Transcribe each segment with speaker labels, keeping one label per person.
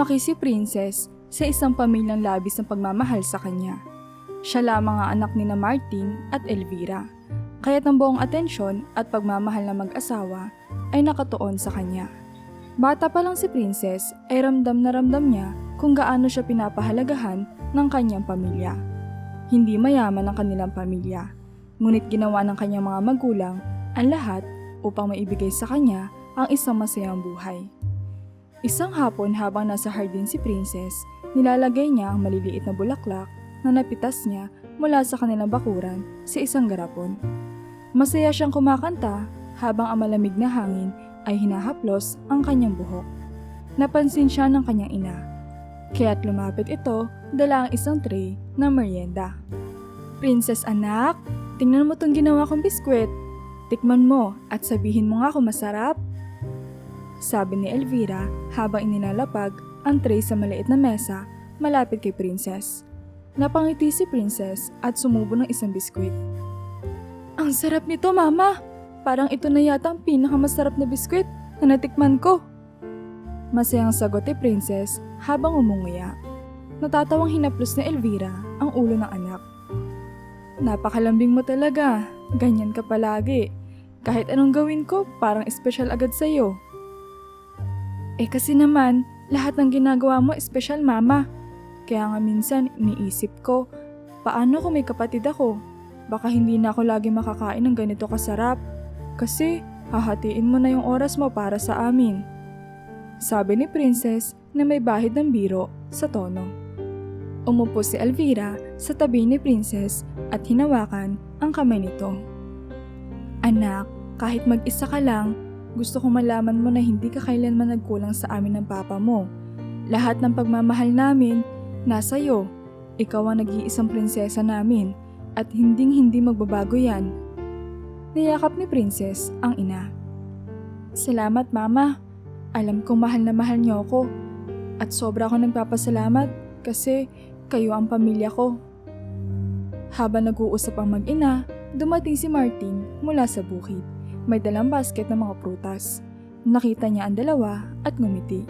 Speaker 1: Lumaki si Princess sa isang pamilyang labis ng pagmamahal sa kanya. Siya lamang ang anak ni na Martin at Elvira, kaya't ang buong atensyon at pagmamahal ng mag-asawa ay nakatuon sa kanya. Bata pa lang si Princess ay ramdam na ramdam niya kung gaano siya pinapahalagahan ng kanyang pamilya. Hindi mayaman ang kanilang pamilya, ngunit ginawa ng kanyang mga magulang ang lahat upang maibigay sa kanya ang isang masayang buhay. Isang hapon habang nasa hardin si Princess, nilalagay niya ang maliliit na bulaklak na napitas niya mula sa kanilang bakuran sa isang garapon. Masaya siyang kumakanta habang ang malamig na hangin ay hinahaplos ang kanyang buhok. Napansin siya ng kanyang ina, kaya't lumapit ito dala ang isang tray na merienda. "Princess anak, tingnan mo tong ginawa kong biskwit. Tikman mo at sabihin mo nga kung masarap," sabi ni Elvira habang inilalapag ang tray sa maliit na mesa malapit kay Princess. Napangiti si Princess at sumubo ng isang biskwit. "Ang sarap nito, Mama! Parang ito na yata ang pinakamasarap na biskwit na natikman ko." Masayang sagot ni Princess habang umunguya. Natatawang hinaplos ni Elvira ang ulo ng anak. "Napakalambing mo talaga. Ganyan ka palagi. Kahit anong gawin ko, parang espesyal agad sa'yo." Kasi naman, lahat ng ginagawa mo espesyal, Mama. Kaya nga minsan iniisip ko, paano kung may kapatid ako? Baka hindi na ako lagi makakain ng ganito kasarap. Kasi hahatiin mo na yung oras mo para sa amin, sabi ni Princess na may bahid ng biro sa tono. Umupo si Elvira sa tabi ni Princess at hinawakan ang kamay nito. "Anak, kahit mag-isa ka lang, gusto kong malaman mo na hindi ka kailanman nagkulang sa amin ng papa mo. Lahat ng pagmamahal namin, nasa iyo. Ikaw ang nag-iisang prinsesa namin at hinding-hindi magbabago yan." Niyakap ni Princess ang ina. "Salamat, Mama. Alam kong mahal na mahal niyo ako. At sobra akong nagpapasalamat kasi kayo ang pamilya ko." Habang nag-uusap ang mag-ina, dumating si Martin mula sa bukid. May dalang basket ng mga prutas. Nakita niya ang dalawa at ngumiti.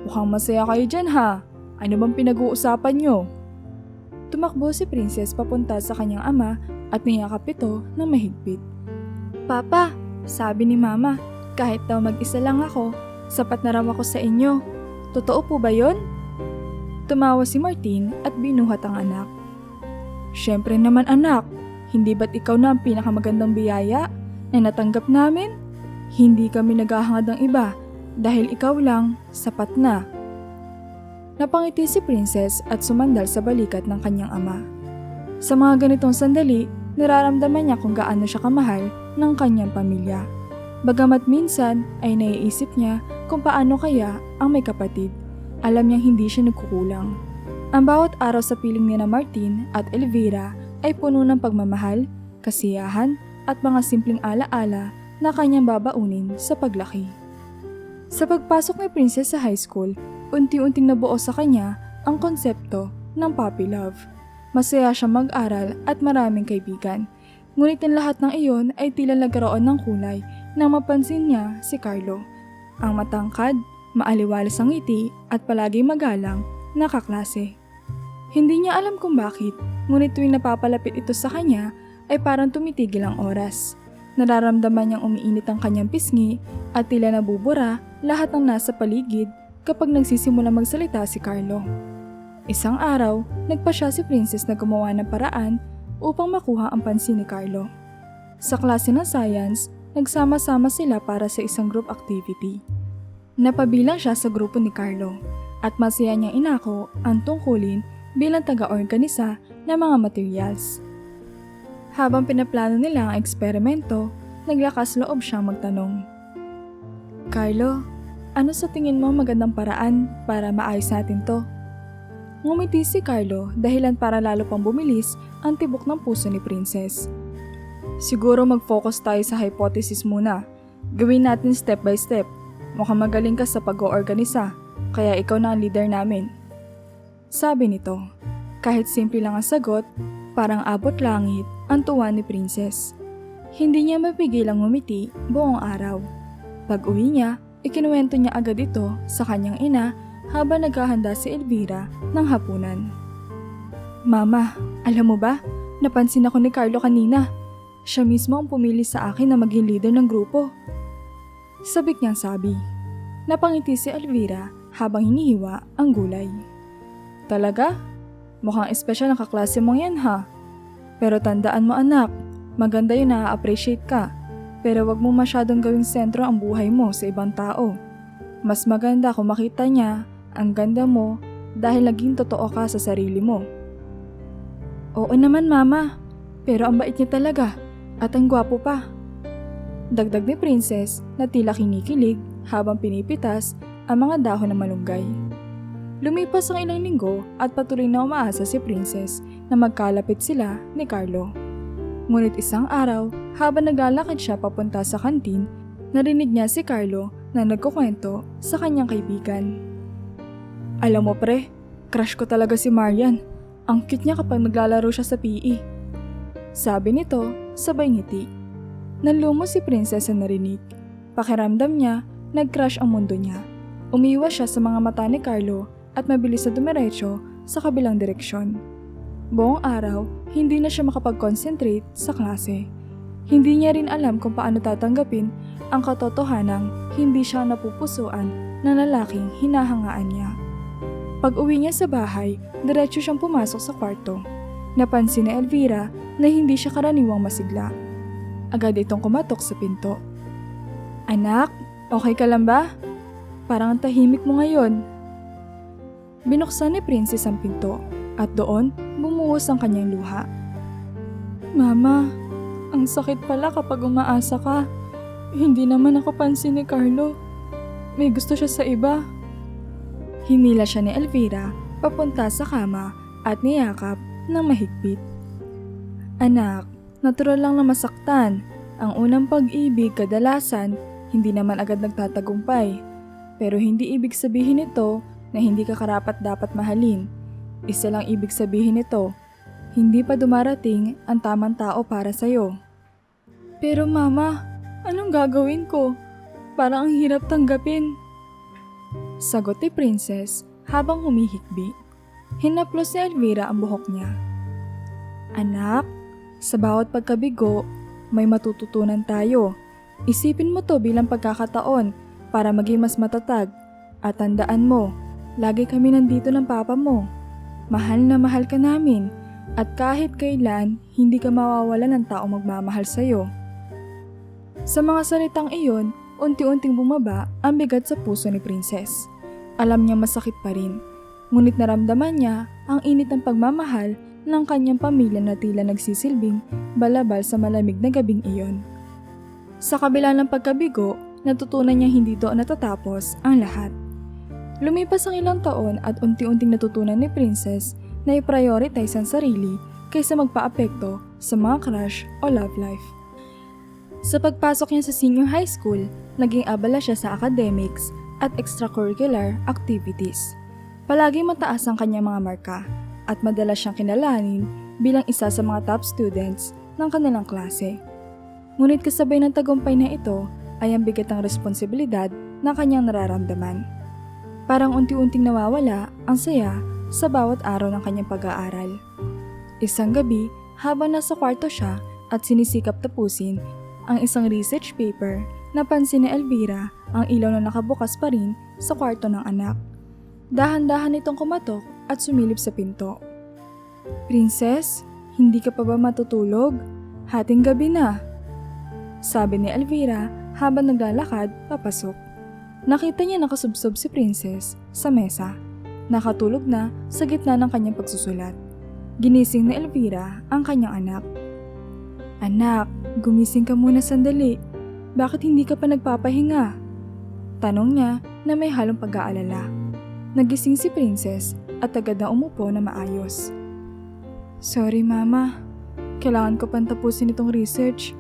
Speaker 1: "Mukhang masaya kayo dyan ha. Ano bang pinag-uusapan niyo?" Tumakbo si Princess papunta sa kanyang ama at niyakap ito ng mahigpit. "Papa, sabi ni Mama, kahit daw mag-isa lang ako, sapat na raw ako sa inyo. Totoo po ba yon?" Tumawa si Martin at binuhat ang anak. "Siyempre naman anak, hindi ba't ikaw na ang pinakamagandang biyaya na natanggap namin? Hindi kami naghahangad ng iba dahil ikaw lang sapat na." Napangiti si Princess at sumandal sa balikat ng kanyang ama. Sa mga ganitong sandali, nararamdaman niya kung gaano siya kamahal ng kanyang pamilya. Bagamat minsan ay naiisip niya kung paano kaya ang may kapatid. Alam niyang hindi siya nagkukulang. Ang bawat araw sa piling ni na Martin at Elvira ay puno ng pagmamahal, kasiyahan at mga simpleng alaala na kanyang babaunin sa paglaki. Sa pagpasok ni Princess sa high school, unti-unting nabuo sa kanya ang konsepto ng puppy love. Masaya siya mag-aral at maraming kaibigan. Ngunit ang lahat ng iyon ay tila nagkaroon ng kulay nang mapansin niya si Carlo. Ang matangkad, maaliwalas ang ngiti at palagi magalang na kaklase. Hindi niya alam kung bakit, ngunit tuwing napapalapit ito sa kanya ay parang tumitigil ang oras. Nararamdaman niyang umiinit ang kanyang pisngi at tila nabubura lahat ng nasa paligid kapag nagsisimula magsalita si Carlo. Isang araw, nagpa siya si Princess na gumawa ng paraan upang makuha ang pansin ni Carlo. Sa klase ng science, nagsama-sama sila para sa isang group activity. Napabilang siya sa grupo ni Carlo at masaya niyang inako ang tungkulin bilang taga-organisa ng mga materials. Habang pinaplano nila ang eksperimento, naglakas loob siyang magtanong. "Carlo, ano sa tingin mo magandang paraan para maayos natin to?" Ngumiti si Carlo dahilan para lalo pang bumilis ang tibok ng puso ni Princess. "Siguro mag-focus tayo sa hypothesis muna. Gawin natin step by step. Mukhang magaling ka sa pag-oorganisa, kaya ikaw na ang leader namin," sabi nito. Kahit simple lang ang sagot, parang abot langit ang tuwa ni Princess. Hindi niya mapigilang ngumiti buong araw. Pag-uwi niya, ikinuwento niya agad ito sa kanyang ina habang naghahanda si Elvira ng hapunan. Mama, alam mo ba? Napansin ako ni Carlo kanina. Siya mismo ang pumili sa akin na maging leader ng grupo. Sabik niyang sabi. Napangiti si Elvira habang hinihiwa ang gulay. Talaga? Mukhang espesyal ang kaklase mong yan ha. Pero tandaan mo anak, maganda yun na appreciate ka. Pero wag mo masyadong gawing sentro ang buhay mo sa ibang tao. Mas maganda kung makita niya ang ganda mo dahil naging totoo ka sa sarili mo. Oo naman mama, pero ang bait niya talaga at ang gwapo pa. Dagdag ni Princess na tila kinikilig habang pinipitas ang mga dahon ng malunggay. Lumipas ang ilang linggo at patuloy na umaasa si Princess na magkalapit sila ni Carlo. Ngunit isang araw, habang naglalakad siya papunta sa kantin, narinig niya si Carlo na nagkukwento sa kanyang kaibigan. Alam mo pre, crush ko talaga si Marian. Ang cute niya kapag naglalaro siya sa PE. Sabi nito, sabay ngiti. Nanlumo si Princess sa narinig. Pakiramdam niya, nag-crush ang mundo niya. Umiwas siya sa mga mata ni Carlo at mabilis na dumiretso sa kabilang direksyon. Buong araw, hindi na siya makapag-concentrate sa klase. Hindi niya rin alam kung paano tatanggapin ang katotohanang hindi siya napupusuan ng lalaking hinahangaan niya. Pag uwi niya sa bahay, diretso siyang pumasok sa kwarto. Napansin ni Elvira na hindi siya karaniwang masigla. Agad itong kumatok sa pinto. Anak, okay ka lang ba? Parang ang tahimik mo ngayon. Binuksan ni Princess ang pinto at doon bumuhos ang kanyang luha. Mama, ang sakit pala kapag umaasa ka. Hindi naman ako pansin ni Carlo. May gusto siya sa iba. Hinila siya ni Elvira papunta sa kama at niyakap ng mahigpit. Anak, natural lang na masaktan. Ang unang pag-ibig kadalasan hindi naman agad nagtatagumpay. Pero hindi ibig sabihin ito na hindi ka karapat-dapat mahalin. Isa lang ibig sabihin nito, hindi pa dumarating ang tamang tao para sa'yo. Pero mama, anong gagawin ko? Parang ang hirap tanggapin. Sagot ni Princess habang humihikbi. Hinaplos ni Elvira ang buhok niya. Anak, sa bawat pagkabigo, may matututunan tayo. Isipin mo to bilang pagkakataon para maging mas matatag. At tandaan mo, lagi kami nandito ng papa mo. Mahal na mahal ka namin at kahit kailan hindi ka mawawalan ng taong magmamahal sa'yo. Sa mga salitang iyon, unti-unting bumaba ang bigat sa puso ni Princess. Alam niya masakit pa rin, ngunit naramdaman niya ang init ng pagmamahal ng kanyang pamilya na tila nagsisilbing balabal sa malamig na gabing iyon. Sa kabila ng pagkabigo, natutunan niya hindi doon natatapos ang lahat. Lumipas ang ilang taon at unti-unting natutunan ni Princess na i-prioritize ang sarili kaysa magpa-apekto sa mga crush o love life. Sa pagpasok niya sa senior high school, naging abala siya sa academics at extracurricular activities. Palagi mataas ang kanyang mga marka at madalas siyang kinalanin bilang isa sa mga top students ng kanilang klase. Ngunit kasabay ng tagumpay na ito ay ang bigat ng responsibilidad na kanyang nararamdaman. Parang unti-unting nawawala ang saya sa bawat araw ng kanyang pag-aaral. Isang gabi, habang nasa kwarto siya at sinisikap tapusin ang isang research paper, napansin ni Elvira ang ilaw na nakabukas pa rin sa kwarto ng anak. Dahan-dahan itong kumatok at sumilip sa pinto. Princess, hindi ka pa ba matutulog? Hating gabi na. Sabi ni Elvira habang naglalakad papasok. Nakita niya nakasubsob si Princess sa mesa. Nakatulog na sa gitna ng kanyang pagsusulat. Ginising ni Elvira ang kanyang anak. Anak, gumising ka muna sandali. Bakit hindi ka pa nagpapahinga? Tanong niya na may halong pag-aalala. Nagising si Princess at agad na umupo na maayos. Sorry mama, kailangan ko pang tapusin itong research.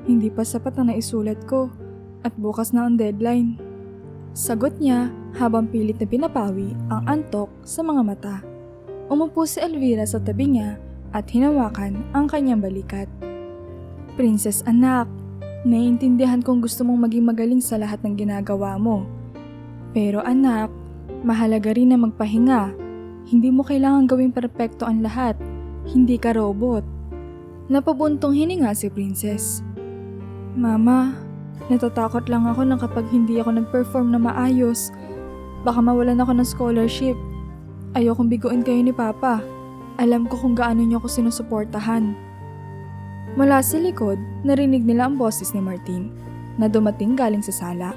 Speaker 1: Hindi pa sapat ang naisulat ko at bukas na ang deadline. Sagot niya habang pilit na pinapawi ang antok sa mga mata. Umupo si Elvira sa tabi niya at hinawakan ang kanyang balikat. Princess anak, naiintindihan kong gusto mong maging magaling sa lahat ng ginagawa mo. Pero anak, Mahalaga rin na magpahinga. Hindi mo kailangan gawing perpekto ang lahat. Hindi ka robot. Napabuntong hininga si Princess. Mama, natatakot lang ako na kapag hindi ako nag-perform na maayos, baka mawalan ako ng scholarship. Ayokong biguin kayo ni Papa. Alam ko kung gaano niyo ako sinusuportahan. Mula sa likod, narinig nila ang boses ni Martin na dumating galing sa sala.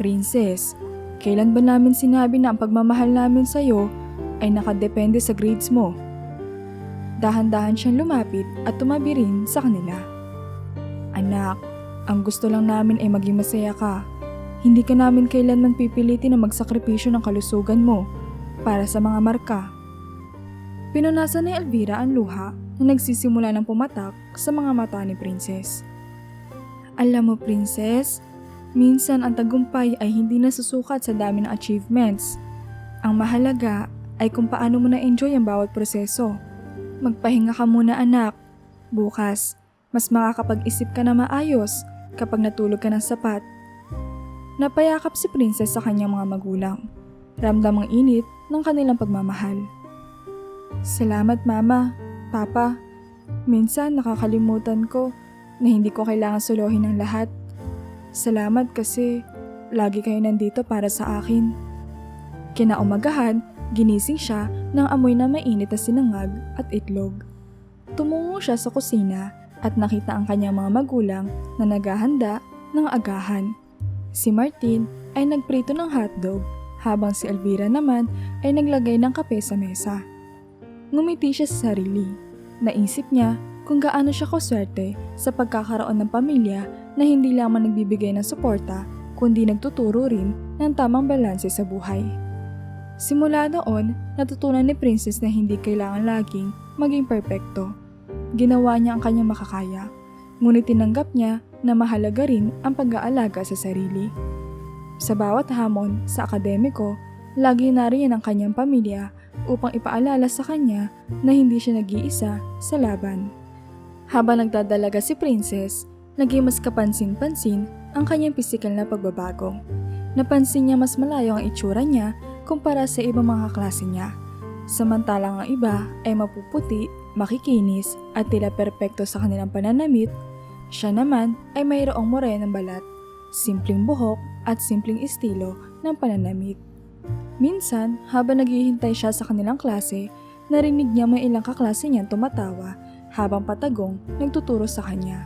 Speaker 1: Princess, kailan ba namin sinabi na ang pagmamahal namin sa'yo ay nakadepende sa grades mo? Dahan-dahan siyang lumapit at tumabi rin sa kanila. Anak, ang gusto lang namin ay maging masaya ka. Hindi ka namin kailanman pipilitin na magsakripisyo ng kalusugan mo para sa mga marka. Pinunasan ni Elvira ang luha na nagsisimula ng pumatak sa mga mata ni Princess. Alam mo, Princess, minsan ang tagumpay ay hindi nasusukat sa dami ng achievements. Ang mahalaga ay kung paano mo na-enjoy ang bawat proseso. Magpahinga ka muna, anak. Bukas, mas makakapag-isip ka na maayos kapag natulog ka ng sapat. Napayakap si Princess sa kanyang mga magulang. Ramdam ang init ng kanilang pagmamahal. Salamat, Mama, Papa. Minsan nakakalimutan ko na hindi ko kailangan suluhin ang lahat. Salamat kasi lagi kayo nandito para sa akin. Kinaumagahan, ginising siya ng amoy na mainit na sinangag at itlog. Tumungo siya sa kusina at nakita ang kanyang mga magulang na naghahanda ng agahan. Si Martin ay nagprito ng hotdog habang si Elvira naman ay naglagay ng kape sa mesa. Ngumiti siya sa sarili. Naisip niya kung gaano siya kaswerte sa pagkakaroon ng pamilya na hindi lamang nagbibigay ng suporta kundi nagtuturo rin ng tamang balanse sa buhay. Simula noon, natutunan ni Princess na hindi kailangan laging maging perpekto. Ginawa niya ang kanyang makakaya, ngunit tinanggap niya na mahalaga rin ang pag-aalaga sa sarili. Sa bawat hamon sa akademiko, lagi nariyan ang kanyang pamilya upang ipaalala sa kanya na hindi siya nag-iisa sa laban. Habang nagdadalaga si Princess, naging mas kapansin-pansin ang kanyang pisikal na pagbabago. Napansin niya mas malayo ang itsura niya kumpara sa ibang mga klase niya. Samantalang ang iba ay mapuputi, makikinis at tila perpekto sa kanilang pananamit, siya naman ay mayroong morenong balat, simpleng buhok at simpleng estilo ng pananamit. Minsan, habang naghihintay siya sa kanilang klase, narinig niya may ilang kaklase niyang tumatawa habang patagong nagtuturo sa kanya.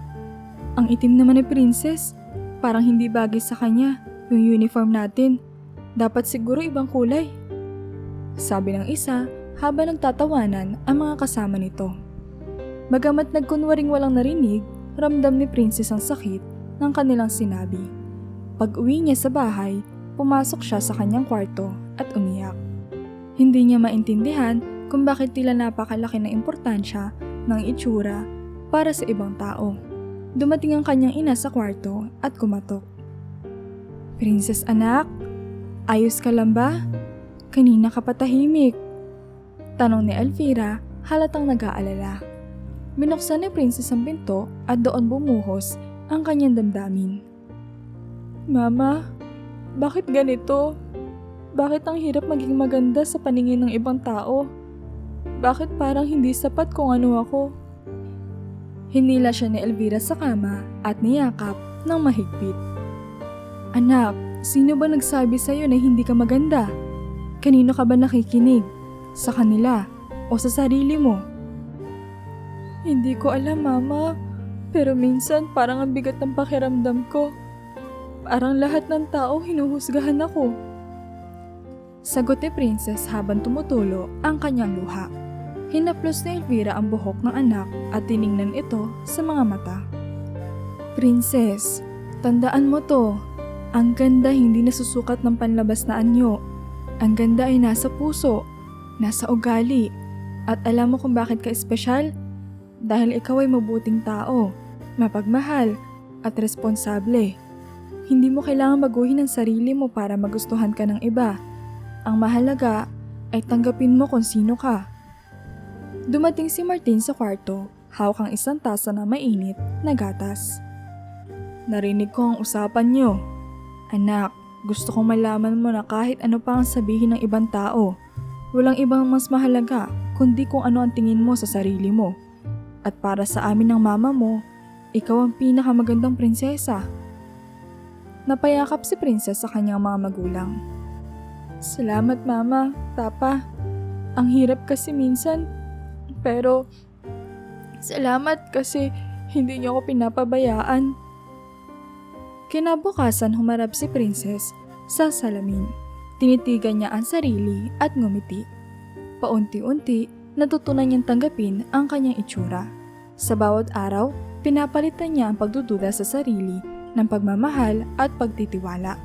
Speaker 1: Ang itim naman ni Princess, parang hindi bagay sa kanya yung uniform natin. Dapat siguro ibang kulay. Sabi ng isa habang nagtatawanan ang mga kasama nito. Bagamat nagkunwaring walang narinig, ramdam ni Princess ang sakit ng kanilang sinabi. Pag-uwi niya sa bahay, pumasok siya sa kanyang kwarto at umiyak. Hindi niya maintindihan kung bakit tila napakalaki na importansya ng itsura para sa ibang tao. Dumating ang kanyang ina sa kwarto at kumatok. Princess anak, ayos ka lang ba? Kanina ka patahimik. Tanong ni Elvira halatang nag-aalala. Binuksan ni Princess ang pinto at doon bumuhos ang kanyang damdamin. Mama, bakit ganito? Bakit ang hirap maging maganda sa paningin ng ibang tao? Bakit parang hindi sapat kung ano ako? Hinila siya ni Elvira sa kama at niyakap ng mahigpit. Anak, sino ba nagsabi sa'yo na hindi ka maganda? Kanino ka ba nakikinig? Sa kanila o sa sarili mo? Hindi ko alam, Mama. Pero minsan parang ang bigat ng pakiramdam ko. Parang lahat ng tao hinuhusgahan ako. Sagot ni Princess habang tumutulo ang kanyang luha. Hinaplos ni Elvira ang buhok ng anak at tiningnan ito sa mga mata. Princess, tandaan mo to. Ang ganda hindi nasusukat ng panlabas na anyo. Ang ganda ay nasa puso, nasa ugali. At alam mo kung bakit ka espesyal? Dahil ikaw ay mabuting tao, mapagmahal at responsable. Hindi mo kailangan baguhin ang sarili mo para magustuhan ka ng iba. Ang mahalaga ay tanggapin mo kung sino ka. Dumating si Martin sa kwarto, hawak ang isang tasa na mainit na gatas. Narinig ko ang usapan niyo. Anak, Gusto kong malaman mo na kahit ano pa ang sabihin ng ibang tao, walang ibang mas mahalaga kundi kung ano ang tingin mo sa sarili mo. At para sa amin ng mama mo, ikaw ang pinakamagandang prinsesa. Napayakap si Princess sa kanyang mga magulang. Salamat mama, papa. Ang hirap kasi minsan, pero salamat kasi hindi niyo ako pinapabayaan. Kinabukasan humarap si Princess sa salamin. Tinitigan niya ang sarili at ngumiti. Paunti-unti, natutunan niyang tanggapin ang kanyang itsura. Sa bawat araw, pinapalitan niya ang pagdududa sa sarili ng pagmamahal at pagtitiwala.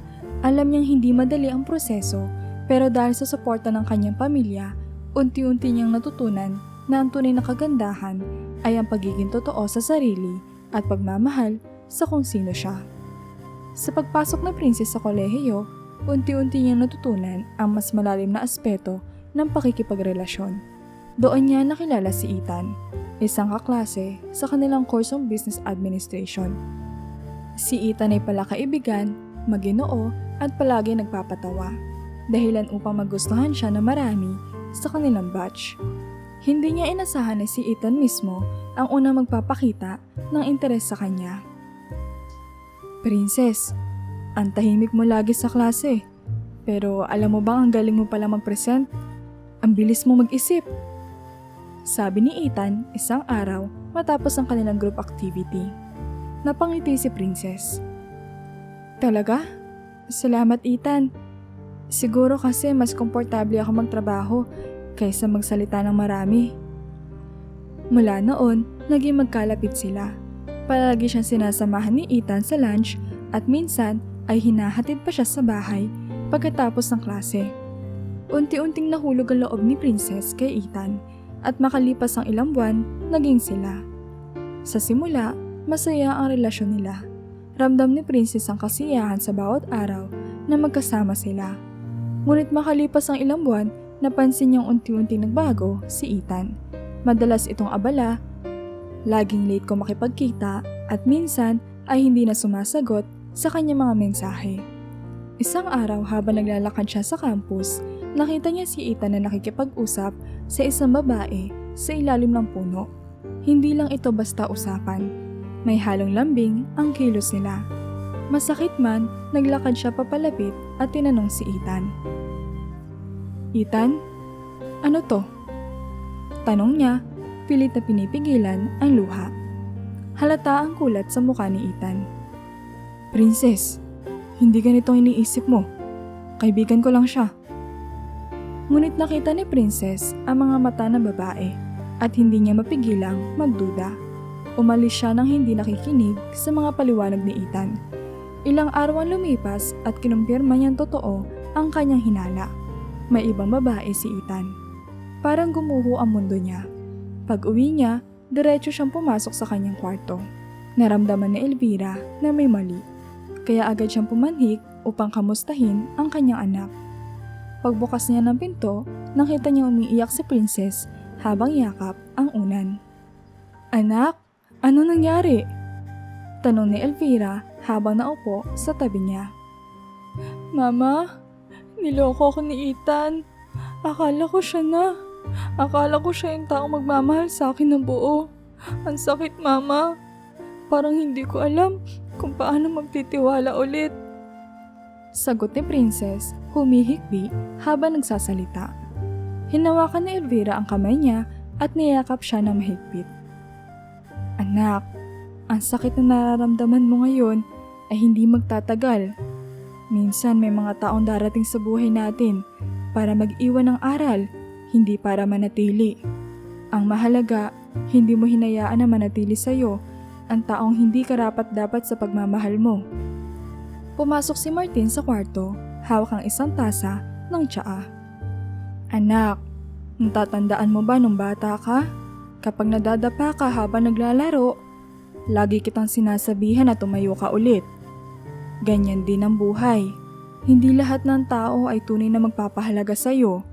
Speaker 1: Alam niyang hindi madali ang proseso, pero dahil sa suporta ng kanyang pamilya, unti-unti niyang natutunan na ang tunay na kagandahan ay ang pagiging totoo sa sarili at pagmamahal sa kung sino siya. Sa pagpasok ng Princess sa kolehiyo, unti-unti niyang natutunan ang mas malalim na aspeto ng pakikipagrelasyon. Doon niya nakilala si Ethan, isang kaklase sa kanilang course of Business Administration. Si Ethan ay palakaibigan, maginoo at palagi nagpapatawa, dahilan upang magustuhan siya na marami sa kanilang batch. Hindi niya inasahan na si Ethan mismo ang unang magpapakita ng interes sa kanya. Princess, ang tahimik mo lagi sa klase. Pero alam mo bang ang galing mo pala mag-present? Ang bilis mo mag-isip. Sabi ni Ethan isang araw matapos ang kanilang group activity. Napangiti si Princess. Talaga? Salamat Ethan. Siguro kasi mas komportable ako magtrabaho kaysa magsalita ng marami. Mula noon, naging magkalapit sila. Palagi siyang sinasamahan ni Ethan sa lunch at minsan ay hinahatid pa siya sa bahay pagkatapos ng klase. Unti-unting nahulog ang loob ni Princess kay Ethan at makalipas ang ilang buwan, naging sila. Sa simula, masaya ang relasyon nila. Ramdam ni Princess ang kasiyahan sa bawat araw na magkasama sila. Ngunit makalipas ang ilang buwan, napansin niyang unti-unting nagbago si Ethan. Madalas itong abala, laging late ko makipagkita at minsan ay hindi na sumasagot sa kanyang mga mensahe. Isang araw habang naglalakad siya sa campus, nakita niya si Ethan na nakikipag-usap sa isang babae sa ilalim ng puno. Hindi lang ito basta usapan. May halong lambing ang kilos nila. Masakit man, naglakad siya papalapit at tinanong si Ethan. Ethan, ano to? Tanong niya, pilit na pinipigilan ang luha. Halata ang kulat sa mukha ni Ethan. Princess, hindi ganito ang iniisip mo. Kaibigan ko lang siya. Ngunit nakita ni Princess ang mga mata ng babae at hindi niya mapigilang magduda. Umalis siya nang hindi nakikinig sa mga paliwanag ni Ethan. Ilang araw ang lumipas at kinumpirma niyang totoo ang kanyang hinala. May ibang babae si Ethan. Parang gumuho ang mundo niya. Pag-uwi niya, diretso siyang pumasok sa kanyang kwarto. Naramdaman ni Elvira na may mali. Kaya agad siyang pumanhik upang kamustahin ang kanyang anak. Pagbukas niya ng pinto, nakita niya umiiyak si Princess habang yakap ang unan. Anak, ano nangyari? Tanong ni Elvira habang naupo sa tabi niya. Mama, niloko ako ni Ethan. Akala ko siya na. Akala ko siya yung taong magmamahal sa akin ng buo. Ang sakit, Mama. Parang hindi ko alam kung paano magtitiwala ulit. Sagot ni Princess, humihikbi habang nagsasalita. Hinawakan ni Elvira ang kamay niya at niyakap siya ng mahigpit. Anak, ang sakit na nararamdaman mo ngayon ay hindi magtatagal. Minsan may mga taong darating sa buhay natin para mag-iwan ng aral, hindi para manatili. Ang mahalaga, hindi mo hinayaan na manatili sa'yo ang taong hindi karapat-dapat sa pagmamahal mo. Pumasok si Martin sa kwarto, hawak ang isang tasa ng tsaa. Anak, natatandaan mo ba nung bata ka? Kapag nadadapa ka habang naglalaro, lagi kitang sinasabihan na tumayo ka ulit. Ganyan din ang buhay. Hindi lahat ng tao ay tunay na magpapahalaga sa'yo.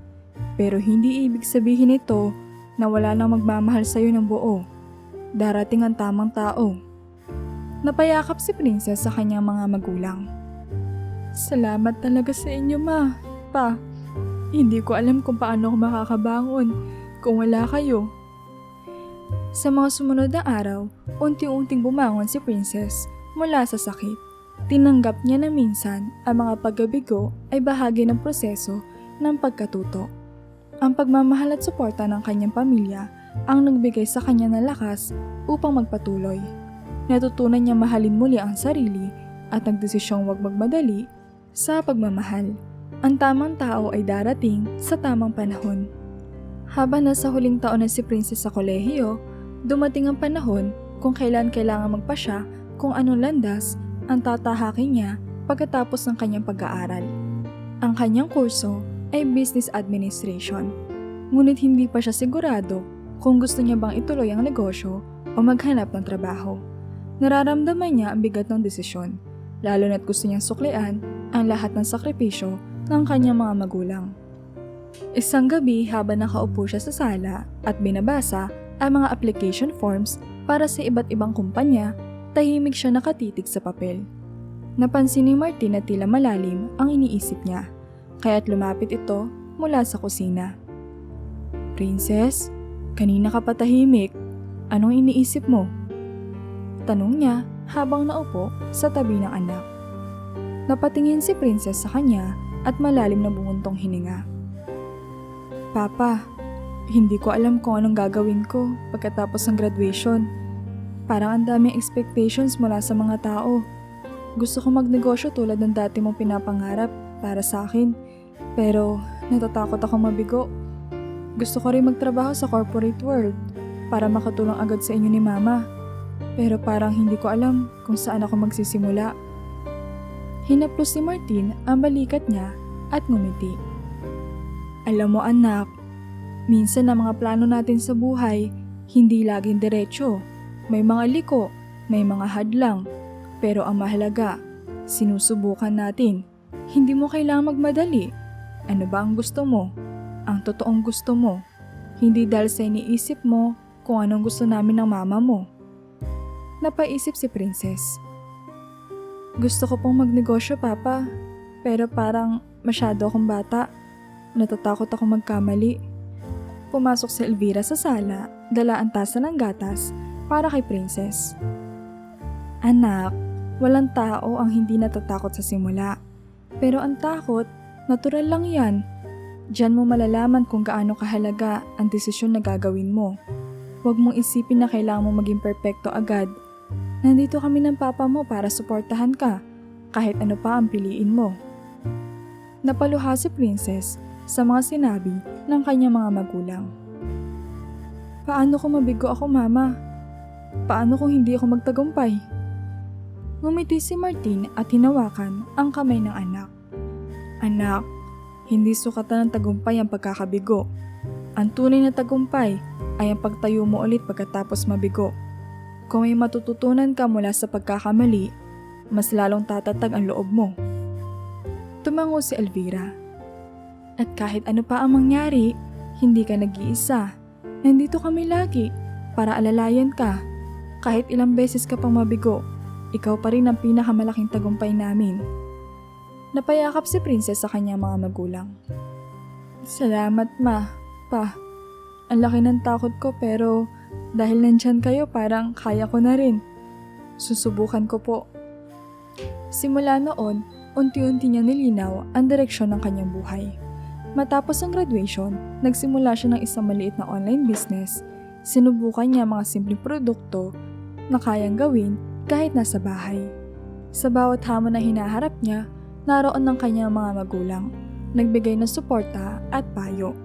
Speaker 1: Pero hindi ibig sabihin ito na wala nang magmamahal sa'yo ng buo. Darating ang tamang tao. Napayakap si Princess sa kanyang mga magulang. Salamat talaga sa inyo, Ma. Pa, hindi ko alam kung paano ako makakabangon kung wala kayo. Sa mga sumunod na araw, unti-unting bumangon si Princess mula sa sakit. Tinanggap niya na minsan ang mga pagkabigo ay bahagi ng proseso ng pagkatuto. Ang pagmamahal at suporta ng kanyang pamilya ang nagbigay sa kanya ng lakas upang magpatuloy. Natutunan niya mahalin muli ang sarili at nagdesisyong huwag magmadali sa pagmamahal. Ang tamang tao ay darating sa tamang panahon. Habang nasa huling taon na si Princess sa kolehiyo, dumating ang panahon kung kailan kailangan magpasya kung anong landas ang tatahakin niya pagkatapos ng kanyang pag-aaral. Ang kanyang kurso ay Business Administration, ngunit hindi pa siya sigurado kung gusto niya bang ituloy ang negosyo o maghanap ng trabaho. Nararamdaman niya ang bigat ng desisyon, lalo na't gusto niyang suklian ang lahat ng sakripisyo ng kanyang mga magulang. Isang gabi habang nakaupo siya sa sala at binabasa ang mga application forms para sa iba't ibang kumpanya, tahimik siya nakatitig sa papel. Napansin ni Martin na tila malalim ang iniisip niya, kaya't lumapit ito mula sa kusina. "Princess, kanina ka pa tahimik. Anong iniisip mo?" Tanong niya habang naupo sa tabi ng anak. Napatingin si Princess sa kanya at malalim na bumuntong hininga. "Papa, hindi ko alam kung anong gagawin ko pagkatapos ng graduation. Parang ang daming expectations mula sa mga tao. Gusto ko magnegosyo tulad ng dati mong pinapangarap para sa akin, pero natatakot ako mabigo. Gusto ko rin magtrabaho sa corporate world para makatulong agad sa inyo ni Mama. Pero parang hindi ko alam kung saan ako magsisimula." Hinaplos ni Martin ang balikat niya at ngumiti. "Alam mo anak, minsan ang mga plano natin sa buhay hindi laging diretso. May mga liko, may mga hadlang. Pero ang mahalaga, sinusubukan natin. Hindi mo kailangang magmadali. Ano ba ang gusto mo? Ang totoong gusto mo. Hindi dahil sa iniisip mo kung anong gusto namin ng mama mo." Napaisip si Princess. "Gusto ko pong magnegosyo, Papa. Pero parang masyado akong bata. Natatakot ako magkamali." Pumasok si Elvira sa sala, dala ang tasa ng gatas para kay Princess. "Anak, walang tao ang hindi natatakot sa simula. Pero ang takot, natural lang yan. Diyan mo malalaman kung gaano kahalaga ang desisyon na gagawin mo. Huwag mong isipin na kailangan mo maging perpekto agad. Nandito kami ng papa mo para suportahan ka, kahit ano pa ang piliin mo." Napaluha si Princess sa mga sinabi ng kanyang mga magulang. "Paano kung mabigo ako, Mama? Paano kung hindi ako magtagumpay?" Ngumiti si Martin at hinawakan ang kamay ng anak. "Anak, hindi sukatan ng tagumpay ang pagkakabigo. Ang tunay na tagumpay ay ang pagtayo mo ulit pagkatapos mabigo. Kung may matututunan ka mula sa pagkakamali, mas lalong tatatag ang loob mo." Tumango si Elvira. "At kahit ano pa ang mangyari, hindi ka nag-iisa. Nandito kami lagi para alalayan ka. Kahit ilang beses ka pang mabigo, ikaw pa rin ang pinakamalaking tagumpay namin." Napayakap si Princess sa kanyang mga magulang. "Salamat, Ma, Pa. Ang laki ng takot ko pero dahil nandyan kayo parang kaya ko na rin. Susubukan ko po." Simula noon, unti-unti niya nilinaw ang direksyon ng kanyang buhay. Matapos ang graduation, nagsimula siya ng isang maliit na online business. Sinubukan niya mga simpleng produkto na kayang gawin kahit nasa bahay. Sa bawat hamon na hinaharap niya, naroon ng kanyang mga magulang, nagbigay ng suporta at payo.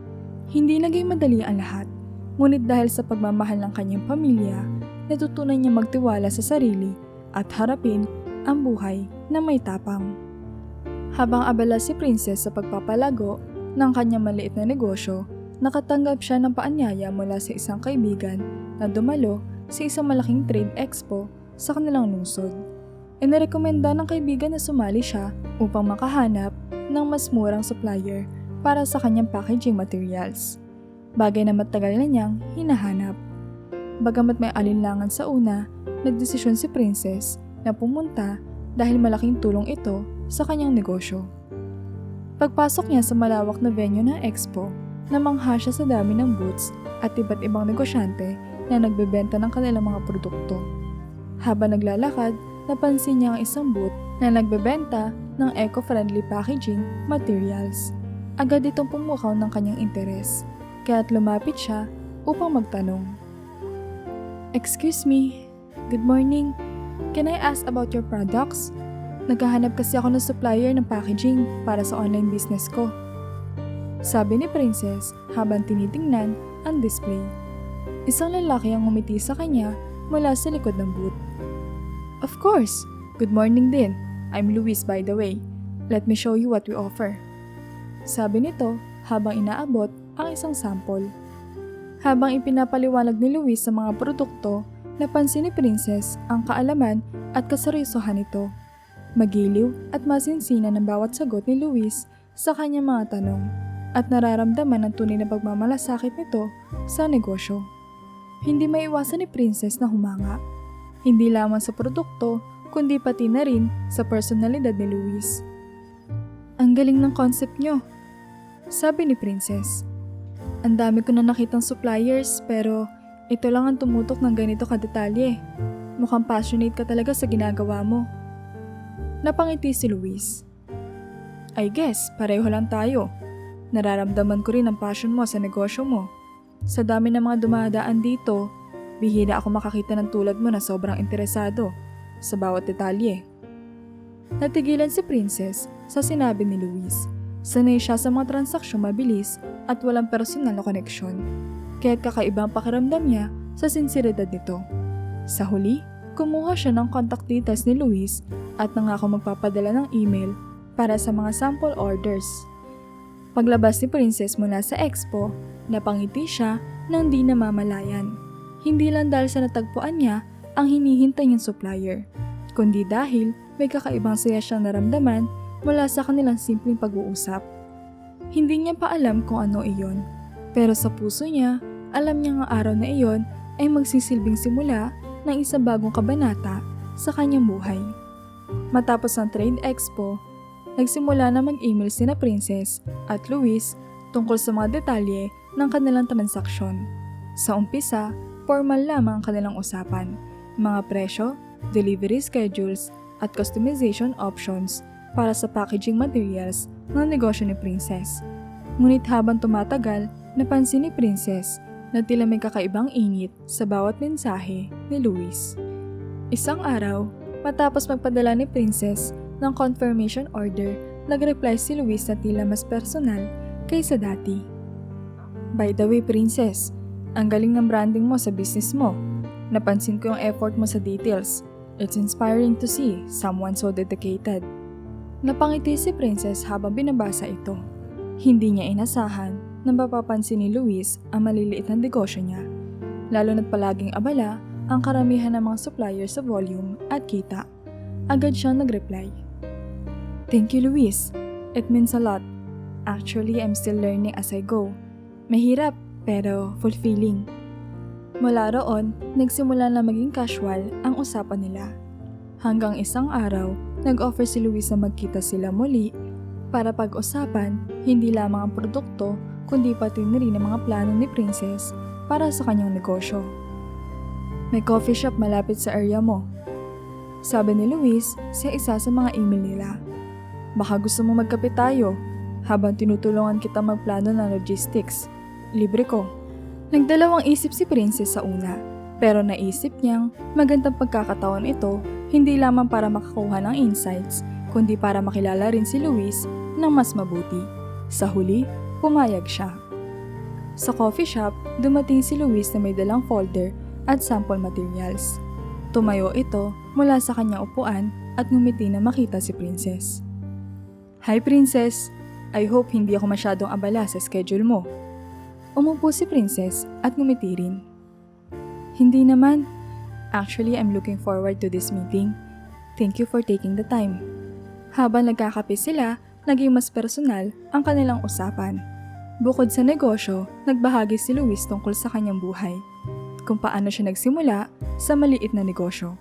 Speaker 1: Hindi naging madali ang lahat, ngunit dahil sa pagmamahal ng kanyang pamilya, natutunan niya magtiwala sa sarili at harapin ang buhay na may tapang. Habang abala si Princess sa pagpapalago ng kanyang maliit na negosyo, nakatanggap siya ng paanyaya mula sa isang kaibigan na dumalo sa isang malaking trade expo sa kanilang lungsod. Inirekomenda ng kaibigan na sumali siya upang makahanap ng mas murang supplier para sa kanyang packaging materials, bagay na matagal na niyang hinahanap. Bagamat may alinlangan sa una, nagdesisyon si Princess na pumunta dahil malaking tulong ito sa kanyang negosyo. Pagpasok niya sa malawak na venue ng expo, namangha siya sa dami ng booths at iba't ibang negosyante na nagbebenta ng kanilang mga produkto. Habang naglalakad, napansin niya ang isang booth na nagbebenta ng eco-friendly packaging materials. Agad itong pumukaw ng kanyang interes, kaya't lumapit siya upang magtanong. "Excuse me, good morning. Can I ask about your products? Naghahanap kasi ako ng supplier ng packaging para sa online business ko." Sabi ni Princess habang tinitingnan ang display. Isang lalaki ang ngumiti sa kanya mula sa likod ng booth. "Of course. Good morning din. I'm Luis by the way. Let me show you what we offer." Sabi nito habang inaabot ang isang sample. Habang ipinapaliwanag ni Luis sa mga produkto, napansin ni Princess ang kaalaman at kaseryosohan nito. Magiliw at masinsinan ng bawat sagot ni Luis sa kanyang mga tanong at nararamdaman ang tunay na pagmamalasakit nito sa negosyo. Hindi maiwasan ni Princess na humanga. Hindi lamang sa produkto, kundi pati na rin sa personalidad ni Luis. "Ang galing ng concept nyo," sabi ni Princess. "Ang dami ko na nakitang suppliers pero ito lang ang tumutok ng ganito kadetalye. Mukhang passionate ka talaga sa ginagawa mo." Napangiti si Luis. "I guess, pareho lang tayo. Nararamdaman ko rin ang passion mo sa negosyo mo. Sa dami ng mga dumadaan dito, bihira ako makakita ng tulad mo na sobrang interesado sa bawat detalye." Natigilan si Princess sa sinabi ni Luis. Sanay siya sa mga transaksyon mabilis at walang personal na koneksyon, kaya't kakaibang pakiramdam niya sa sinseridad nito. Sa huli, kumuha siya ng contact details ni Luis at nangako magpapadala ng email para sa mga sample orders. Paglabas ni Princess mula sa expo, napangiti siya nang di namamalayan. Hindi lang dahil sa natagpuan niya ang hinihintay niyang supplier, kundi dahil may kakaibang saya siyang naramdaman mula sa kanilang simpleng pag-uusap. Hindi niya pa alam kung ano iyon, pero sa puso niya, alam niya ang araw na iyon ay magsisilbing simula ng isang bagong kabanata sa kanyang buhay. Matapos ang trade expo, nagsimula na mag-email sina Princess at Luis tungkol sa mga detalye ng kanilang transaksyon. Sa umpisa, formal lamang ang kanilang usapan, mga presyo, delivery schedules, at customization options para sa packaging materials ng negosyo ni Princess. Ngunit habang tumatagal, napansin ni Princess na tila may kakaibang init sa bawat mensahe ni Luis. Isang araw, matapos magpadala ni Princess ng confirmation order, nag-reply si Luis na tila mas personal kaysa dati. "By the way, Princess, ang galing ng branding mo sa business mo. Napansin ko yung effort mo sa details. It's inspiring to see someone so dedicated." Napangiti si Princess habang binabasa ito. Hindi niya inasahan na mapapansin ni Luis ang maliliit na negosyo niya, lalo na't palaging abala ang karamihan ng mga supplier sa volume at kita. Agad siyang nag-reply. "Thank you, Luis. It means a lot. Actually, I'm still learning as I go. Mahirap pero fulfilling." Mula roon, nagsimula na maging casual ang usapan nila. Hanggang isang araw, nag-offer si Luis na magkita sila muli para pag-usapan hindi lamang ang produkto kundi pati na rin ang mga plano ni Princess para sa kanyang negosyo. "May coffee shop malapit sa area mo," sabi ni Luis sa isa sa mga email nila. "Baka gusto mo magkape tayo habang tinutulungan kita magplano ng logistics. Libre ko." Nagdalawang isip si Princess sa una, pero naisip niyang magandang pagkakataon ito hindi lamang para makakuha ng insights, kundi para makilala rin si Luis ng mas mabuti. Sa huli, pumayag siya. Sa coffee shop, dumating si Luis na may dalang folder at sample materials. Tumayo ito mula sa kanyang upuan at ngumiti na makita si Princess. "Hi Princess, I hope hindi ako masyadong abala sa schedule mo." Umupo si Princess at ngumiti rin. "Hindi naman. Actually, I'm looking forward to this meeting. Thank you for taking the time." Habang nagkakape sila, naging mas personal ang kanilang usapan. Bukod sa negosyo, nagbahagi si Luis tungkol sa kanyang buhay. Kung paano siya nagsimula sa maliit na negosyo,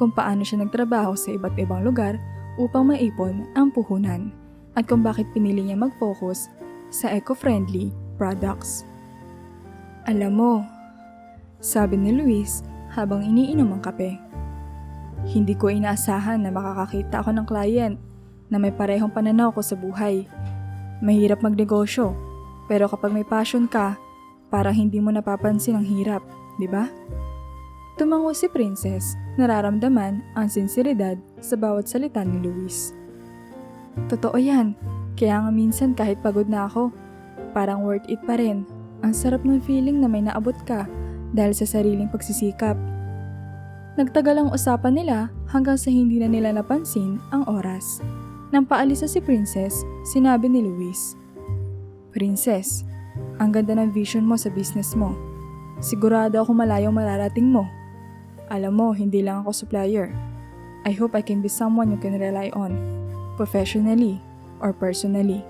Speaker 1: kung paano siya nagtrabaho sa iba't ibang lugar upang maipon ang puhunan at kung bakit pinili niya mag-focus sa eco-friendly products. Alam mo, sabi ni Luis habang iniinom ang kape, hindi ko inaasahan na makakakita ako ng client na may parehong pananaw ko sa buhay. Mahirap magnegosyo, pero kapag may passion ka, parang hindi mo napapansin ang hirap, di ba? Tumango si Princess, nararamdaman ang sinseridad sa bawat salita ni Luis. Totoo yan, kaya nga minsan kahit pagod na ako, parang worth it pa rin. Ang sarap ng feeling na may naabot ka dahil sa sariling pagsisikap. Nagtagal ang usapan nila hanggang sa hindi na nila napansin ang oras. Nang paalis na si Princess, sinabi ni Luis, Princess, ang ganda ng vision mo sa business mo. Sigurado ako malayong mararating mo. Alam mo, hindi lang ako supplier. I hope I can be someone you can rely on, professionally or personally.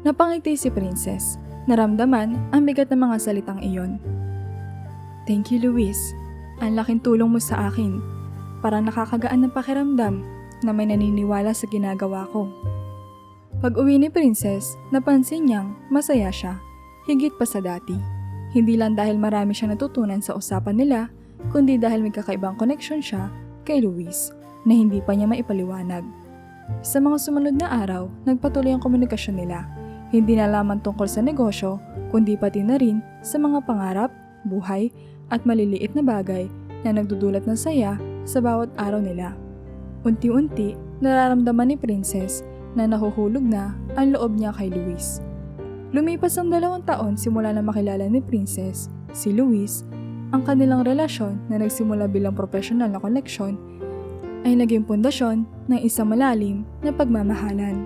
Speaker 1: Napangiti si Princess. Naramdaman ang bigat ng mga salitang iyon. Thank you, Luis. Ang laking tulong mo sa akin. Parang nakakagaan ng pakiramdam na may naniniwala sa ginagawa ko. Pag-uwi ni Princess, napansin niyang masaya siya, higit pa sa dati. Hindi lang dahil marami siyang natutunan sa usapan nila, kundi dahil may kakaibang connection siya kay Luis na hindi pa niya maipaliwanag. Sa mga sumunod na araw, nagpatuloy ang komunikasyon nila. Hindi na lamang tungkol sa negosyo, kundi pati na rin sa mga pangarap, buhay, at maliliit na bagay na nagdudulot ng saya sa bawat araw nila. Unti-unti, nararamdaman ni Princess na nahuhulog na ang loob niya kay Luis. Lumipas ang 2 taon simula na makilala ni Princess, si Luis, ang kanilang relasyon na nagsimula bilang profesional na koneksyon ay naging pundasyon ng isang malalim na pagmamahalan.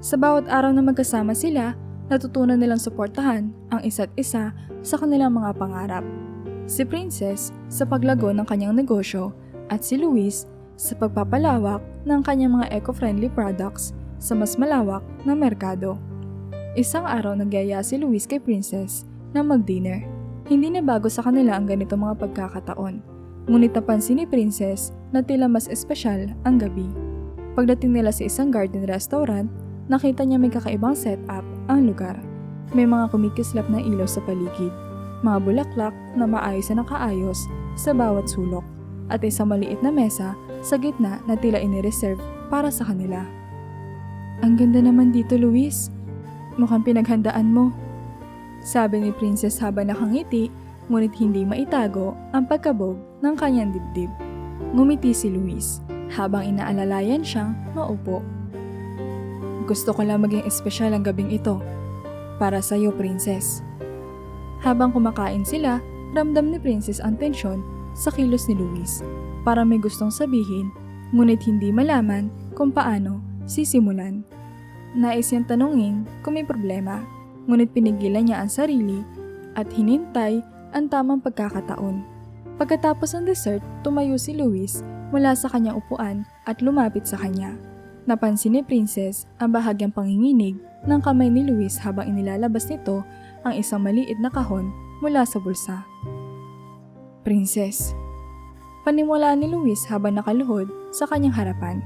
Speaker 1: Sa bawat araw na magkasama sila, natutunan nilang suportahan ang isa't isa sa kanilang mga pangarap. Si Princess sa paglago ng kanyang negosyo at si Luis sa pagpapalawak ng kanyang mga eco-friendly products sa mas malawak na merkado. Isang araw nagyaya si Luis kay Princess na mag-dinner. Hindi na bago sa kanila ang ganitong mga pagkakataon. Ngunit napansin ni Princess na tila mas espesyal ang gabi. Pagdating nila sa isang garden restaurant, nakita niya may kakaibang setup ang lugar. May mga kumikislap na ilaw sa paligid, mga bulaklak na maayos na nakaayos sa bawat sulok, at isang maliit na mesa sa gitna na tila inireserve para sa kanila. Ang ganda naman dito, Luis. Mukhang pinaghandaan mo. Sabi ni Princess habang nakangiti, ngunit hindi maitago ang pagkabog ng kanyang dibdib. Ngumiti si Luis habang inaalalayan siyang maupo. Gusto ko lang maging espesyal ang gabing ito. Para sa iyo, Princess. Habang kumakain sila, ramdam ni Princess ang tensyon sa kilos ni Luis. Para may gustong sabihin, ngunit hindi malaman kung paano sisimulan. Nais niyang tanungin kung may problema, ngunit pinigilan niya ang sarili at hinintay ang tamang pagkakataon. Pagkatapos ng dessert, tumayo si Luis mula sa kanyang upuan at lumapit sa kanya. Napansin ni Princess ang bahagyang panginginig ng kamay ni Luis habang inilalabas nito ang isang maliit na kahon mula sa bulsa. Princess. Panimulaan ni Luis habang nakaluhod sa kanyang harapan.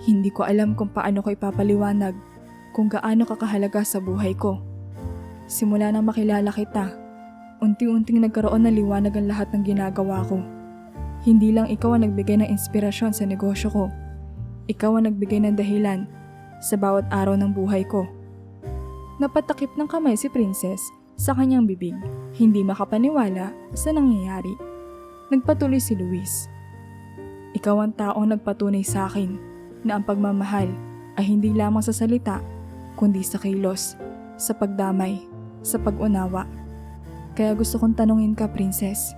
Speaker 1: Hindi ko alam kung paano ko ipapaliwanag kung gaano kakahalaga sa buhay ko. Simula nang makilala kita, unti-unting nagkaroon ng liwanag ang lahat ng ginagawa ko. Hindi lang ikaw ang nagbigay ng inspirasyon sa negosyo ko. Ikaw ang nagbigay ng dahilan sa bawat araw ng buhay ko. Napatakip ng kamay si Princess sa kanyang bibig, hindi makapaniwala sa nangyayari. Nagpatuloy si Luis. Ikaw ang taong nagpatunay sa akin na ang pagmamahal ay hindi lamang sa salita, kundi sa kilos, sa pagdamay, sa pag-unawa. Kaya gusto kong tanungin ka, Princess.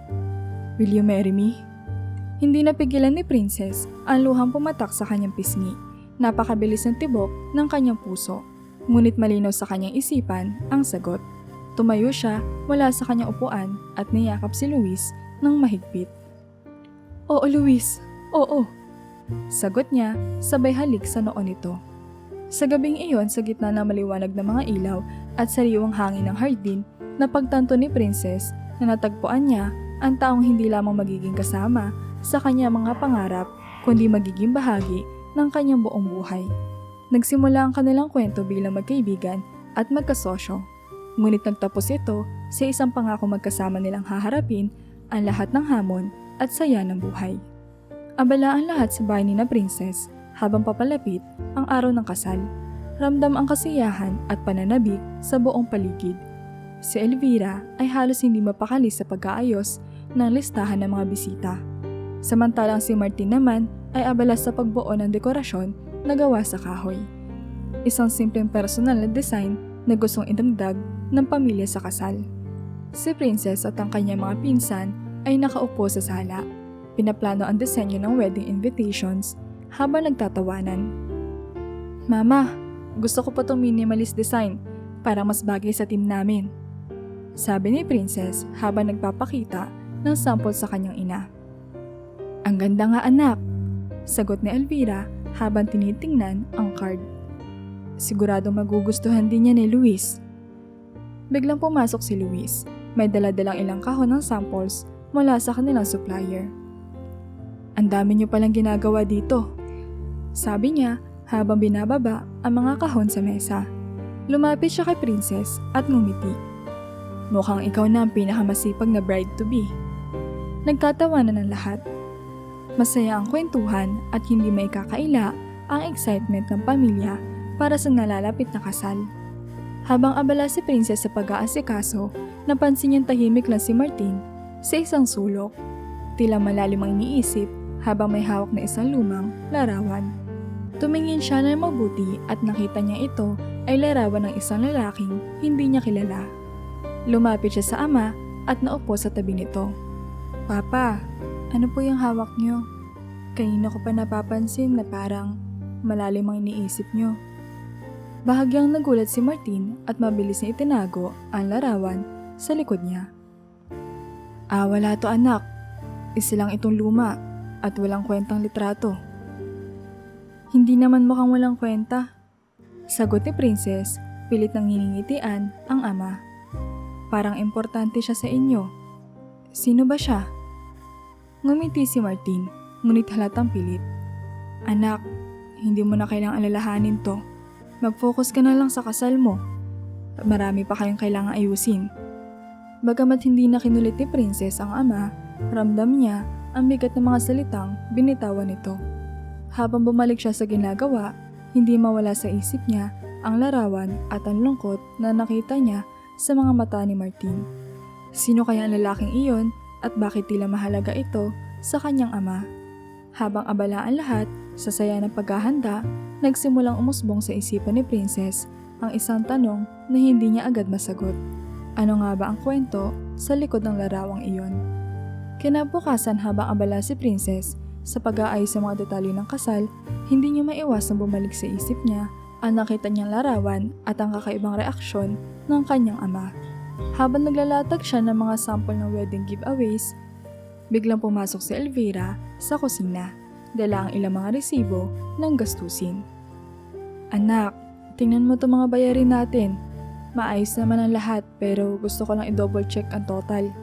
Speaker 1: Will you marry me? Hindi napigilan ni Princess ang luhang pumatak sa kanyang pisngi. Napakabilis ng tibok ng kanyang puso. Ngunit malinaw sa kanyang isipan ang sagot. Tumayo siya mula sa kanyang upuan at niyakap si Luis ng mahigpit. Oo, Luis. Oo. Sagot niya sabay halik sa noo nito. Sa gabing iyon, sa gitna ng maliwanag na mga ilaw at sariwang hangin ng hardin, napagtanto ni Princess na natagpuan niya ang taong hindi lamang magiging kasama sa kanya mga pangarap, kundi magiging bahagi ng kanyang buong buhay. Nagsimula ang kanilang kwento bilang magkaibigan at magkasosyo. Ngunit nagtapos ito sa isang pangako magkasama nilang haharapin ang lahat ng hamon at saya ng buhay. Abala ang lahat sa bahay ni na Princess habang papalapit ang araw ng kasal. Ramdam ang kasiyahan at pananabik sa buong paligid. Si Elvira ay halos hindi mapakali sa pag-aayos ng listahan ng mga bisita. Samantalang si Martin naman ay abala sa pagbuo ng dekorasyon na gawa sa kahoy. Isang simpleng personal na design na gustong idagdag ng pamilya sa kasal. Si Princess at ang kanyang mga pinsan ay nakaupo sa sala. Pinaplano ang disenyo ng wedding invitations habang nagtatawanan. "Mama, gusto ko pa itong minimalist design para mas bagay sa team namin," sabi ni Princess habang nagpapakita ng sample sa kanyang ina. "Ang ganda nga anak," sagot ni Elvira habang tinitingnan ang card. "Siguradong magugustuhan din niya ni Luis." Biglang pumasok si Luis. May daladalang ilang kahon ng samples mula sa kanilang supplier. "Ang dami niyo palang ginagawa dito," sabi niya habang binababa ang mga kahon sa mesa. Lumapit siya kay Princess at ngumiti. "Mukhang ikaw na ang pinakamasipag na bride-to-be." Nagtatawanan ng lahat. Masaya ang kwentuhan at hindi maikakaila ang excitement ng pamilya para sa nalalapit na kasal. Habang abala si Princess sa pag-aasikaso, napansin niyang tahimik lang si Martin sa isang sulok. Tila malalim ang iniisip habang may hawak na isang lumang larawan. Tumingin siya na mabuti at nakita niya ito ay larawan ng isang lalaking hindi niya kilala. Lumapit siya sa ama at naupo sa tabi nito. "Papa, ano po yung hawak niyo? Kanina ko pa napapansin na parang malalim ang iniisip niyo." Bahagyang nagulat si Martin at mabilis na itinago ang larawan sa likod niya. Wala to anak. Isa lang itong luma at walang kwentang litrato." "Hindi naman mukhang walang kwenta," sagot ni Princess, pilit nang hiningitian ang ama. "Parang importante siya sa inyo. Sino ba siya?" Ngumiti si Martin, ngunit halatang pilit. "Anak, hindi mo na kailangang alalahanin to. Mag-focus ka na lang sa kasal mo. Marami pa kayong kailangang ayusin." Bagamat hindi na kinulit ni Princess ang ama, ramdam niya ang bigat ng mga salitang binitawan nito. Habang bumalik siya sa ginagawa, hindi mawala sa isip niya ang larawan at ang lungkot na nakita niya sa mga mata ni Martin. Sino kaya ang lalaking iyon at bakit tila mahalaga ito sa kanyang ama? Habang abala ang lahat sa saya ng paghahanda, nagsimulang umusbong sa isipan ni Princess ang isang tanong na hindi niya agad masagot. Ano nga ba ang kwento sa likod ng larawang iyon? Kinabukasan habang abala si Princess sa pag-aayos sa mga detalye ng kasal, hindi niya maiwasang bumalik sa isip niya ang nakita niyang larawan at ang kakaibang reaksyon ng kanyang ama. Habang naglalatag siya ng mga sample ng wedding giveaways, biglang pumasok si Elvira sa kusina, dala ang ilang mga resibo ng gastusin. "Anak, tingnan mo itong mga bayarin natin. Maayos naman ang lahat pero gusto ko lang i-double check ang total,"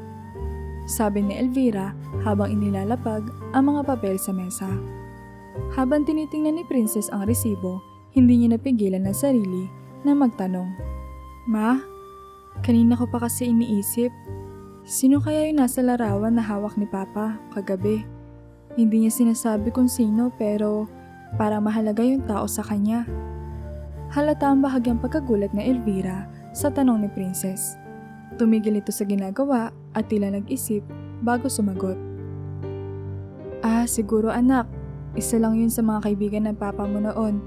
Speaker 1: sabi ni Elvira habang inilalapag ang mga papel sa mesa. Habang tinitingnan ni Princess ang resibo, hindi niya napigilan ang sarili na magtanong. "Ma, kanina ko pa kasi iniisip, sino kaya yung nasa larawan na hawak ni Papa kagabi? Hindi niya sinasabi kung sino pero parang mahalaga yung tao sa kanya." Halata ang bahagyang pagkagulat ni Elvira sa tanong ni Princess. Tumigil ito sa ginagawa at tila nag-isip bago sumagot. "Siguro anak, isa lang yun sa mga kaibigan ng papa mo noon.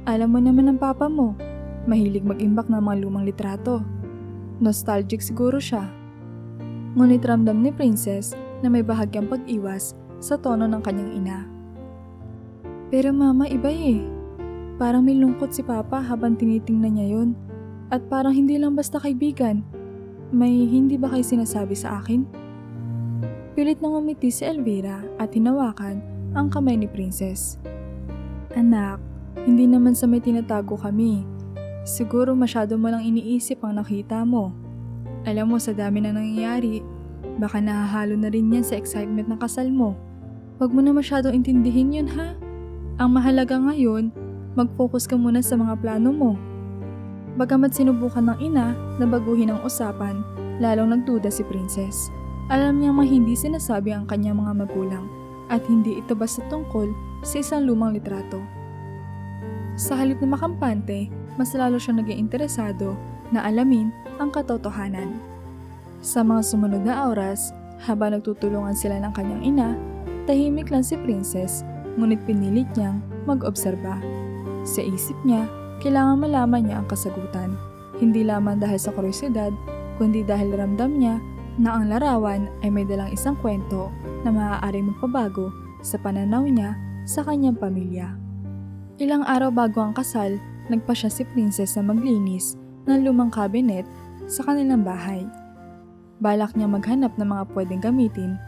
Speaker 1: Alam mo naman ang papa mo, mahilig mag-imbak ng mga lumang litrato. Nostalgic siguro siya." Ngunit ramdam ni Princess na may bahagyang pag-iwas sa tono ng kanyang ina. "Pero mama, iba eh. Parang may lungkot si Papa habang tinitingnan niya yun. At parang hindi lang basta kaibigan. May hindi ba kayo sinasabi sa akin?" Pilit nang umiti si Elvira at hinawakan ang kamay ni Princess. "Anak, hindi naman sa may tinatago kami. Siguro masyado mo lang iniisip ang nakita mo. Alam mo sa dami na nangyayari, baka nahahalo na rin yan sa excitement ng kasal mo. Huwag mo na masyadong intindihin yun ha. Ang mahalaga ngayon, mag-focus ka muna sa mga plano mo. Bagamat sinubukan ng ina na baguhin ang usapan, lalong nagduda si Princess. Alam niyang hindi sinasabi ang kanyang mga magulang at hindi ito basta tungkol sa isang lumang litrato. Sa halip na makampante, mas lalo siyang naging interesado na alamin ang katotohanan. Sa mga sumunod na oras, habang nagtutulungan sila ng kanyang ina, tahimik lang si Princess, ngunit pinilit niyang mag-obserba. Sa isip niya, kailangan malaman niya ang kasagutan, hindi lamang dahil sa kuryosidad, kundi dahil ramdam niya na ang larawan ay may dalang isang kwento na maaaring magpabago sa pananaw niya sa kanyang pamilya. Ilang araw bago ang kasal, nagpasya si Princess na maglinis ng lumang cabinet sa kanilang bahay. Balak niya maghanap ng mga pwedeng gamitin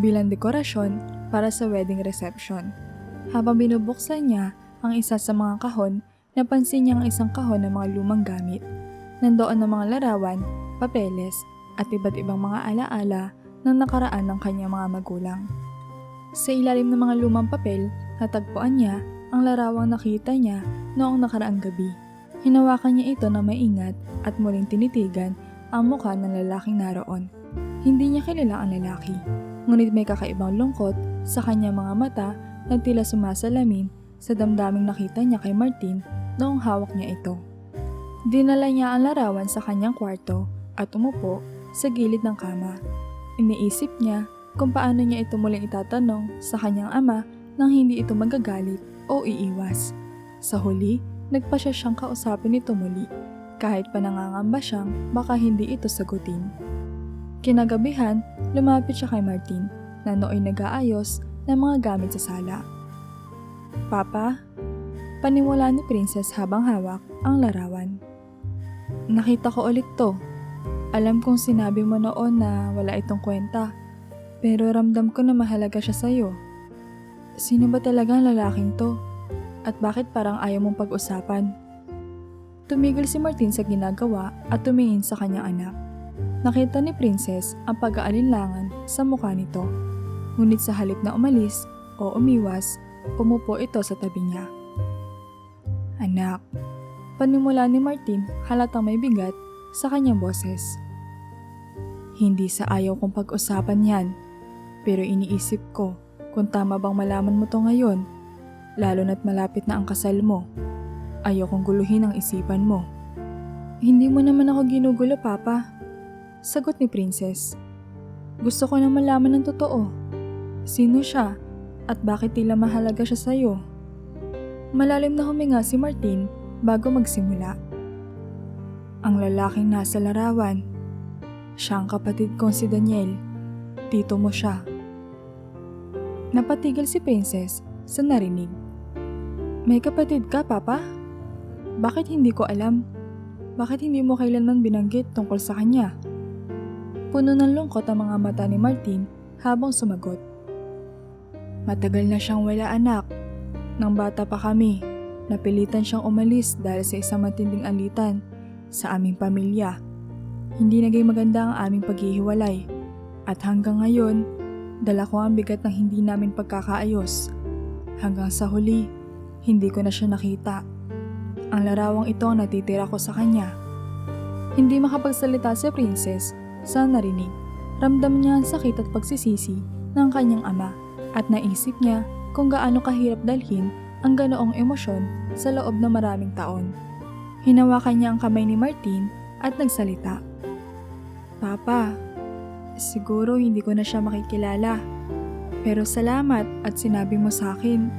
Speaker 1: bilang dekorasyon para sa wedding reception. Habang binubuksan niya ang isa sa mga kahon, napansin niya ang isang kahon ng mga lumang gamit. Nandoon ang mga larawan, papeles, at iba't ibang mga alaala ng nakaraan ng kanyang mga magulang. Sa ilalim ng mga lumang papel, natagpuan niya ang larawang nakita niya noong nakaraang gabi. Hinawakan niya ito na maingat at muling tinitigan ang mukha ng lalaking naroon. Hindi niya kilala ang lalaki, ngunit may kakaibang lungkot sa kanyang mga mata na tila sumasalamin sa damdaming nakita niya kay Martin noong hawak niya ito. Dinala niya ang larawan sa kanyang kwarto at umupo sa gilid ng kama. Iniisip niya kung paano niya ito muling itatanong sa kanyang ama nang hindi ito magagalit o iiwas. Sa huli, nagpasya siyang kausapin ito muli, kahit pa nangangamba siyang baka hindi ito sagutin. Kinagabihan, lumapit siya kay Martin na nooy nag-aayos ng mga gamit sa sala. Papa, paniwala ni Princess habang hawak ang larawan. Nakita ko ulit to. Alam kong sinabi mo noon na wala itong kwenta, pero ramdam ko na mahalaga siya sa'yo. Sino ba talaga ang lalaking to? At bakit parang ayaw mong pag-usapan? Tumigil si Martin sa ginagawa at tumingin sa kanyang anak. Nakita ni Princess ang pag-aalinlangan sa mukha nito. Ngunit sa halip na umalis o umiwas, umupo ito sa tabi niya. Anak, panimula ni Martin halatang may bigat sa kanyang boses. Hindi sa ayaw kong pag-usapan yan, pero iniisip ko kung tama bang malaman mo to ngayon, lalo na't malapit na ang kasal mo. Ayokong guluhin ang isipan mo. Hindi mo naman ako ginugulo, Papa. Sagot ni Princess. Gusto ko na malaman ng totoo. Sino siya at bakit tila mahalaga siya sa'yo? Malalim na huminga si Martin bago magsimula. Ang lalaking nasa larawan. Siya ang kapatid kong si Daniel. Tito mo siya. Napatigil si Princess sa narinig. May kapatid ka, Papa? Bakit hindi ko alam? Bakit hindi mo kailanman binanggit tungkol sa kanya? Puno ng lungkot ang mga mata ni Martin habang sumagot. Matagal na siyang wala, anak. Nang bata pa kami, napilitan siyang umalis dahil sa isang matinding alitan sa aming pamilya. Hindi naging maganda ang aming paghihiwalay at hanggang ngayon, dala ko ang bigat ng hindi namin pagkakaayos. Hanggang sa huli, hindi ko na siya nakita. Ang larawang ito ang natitira ko sa kanya. Hindi makapagsalita si Princess sa narinig. Ramdam niya ang sakit at pagsisisi ng kanyang ama at naisip niya kung gaano kahirap dalhin ang ganoong emosyon sa loob ng maraming taon. Hinawakan niya ang kamay ni Martin at nagsalita. Papa, siguro hindi ko na siya makikilala. Pero salamat at sinabi mo sa akin.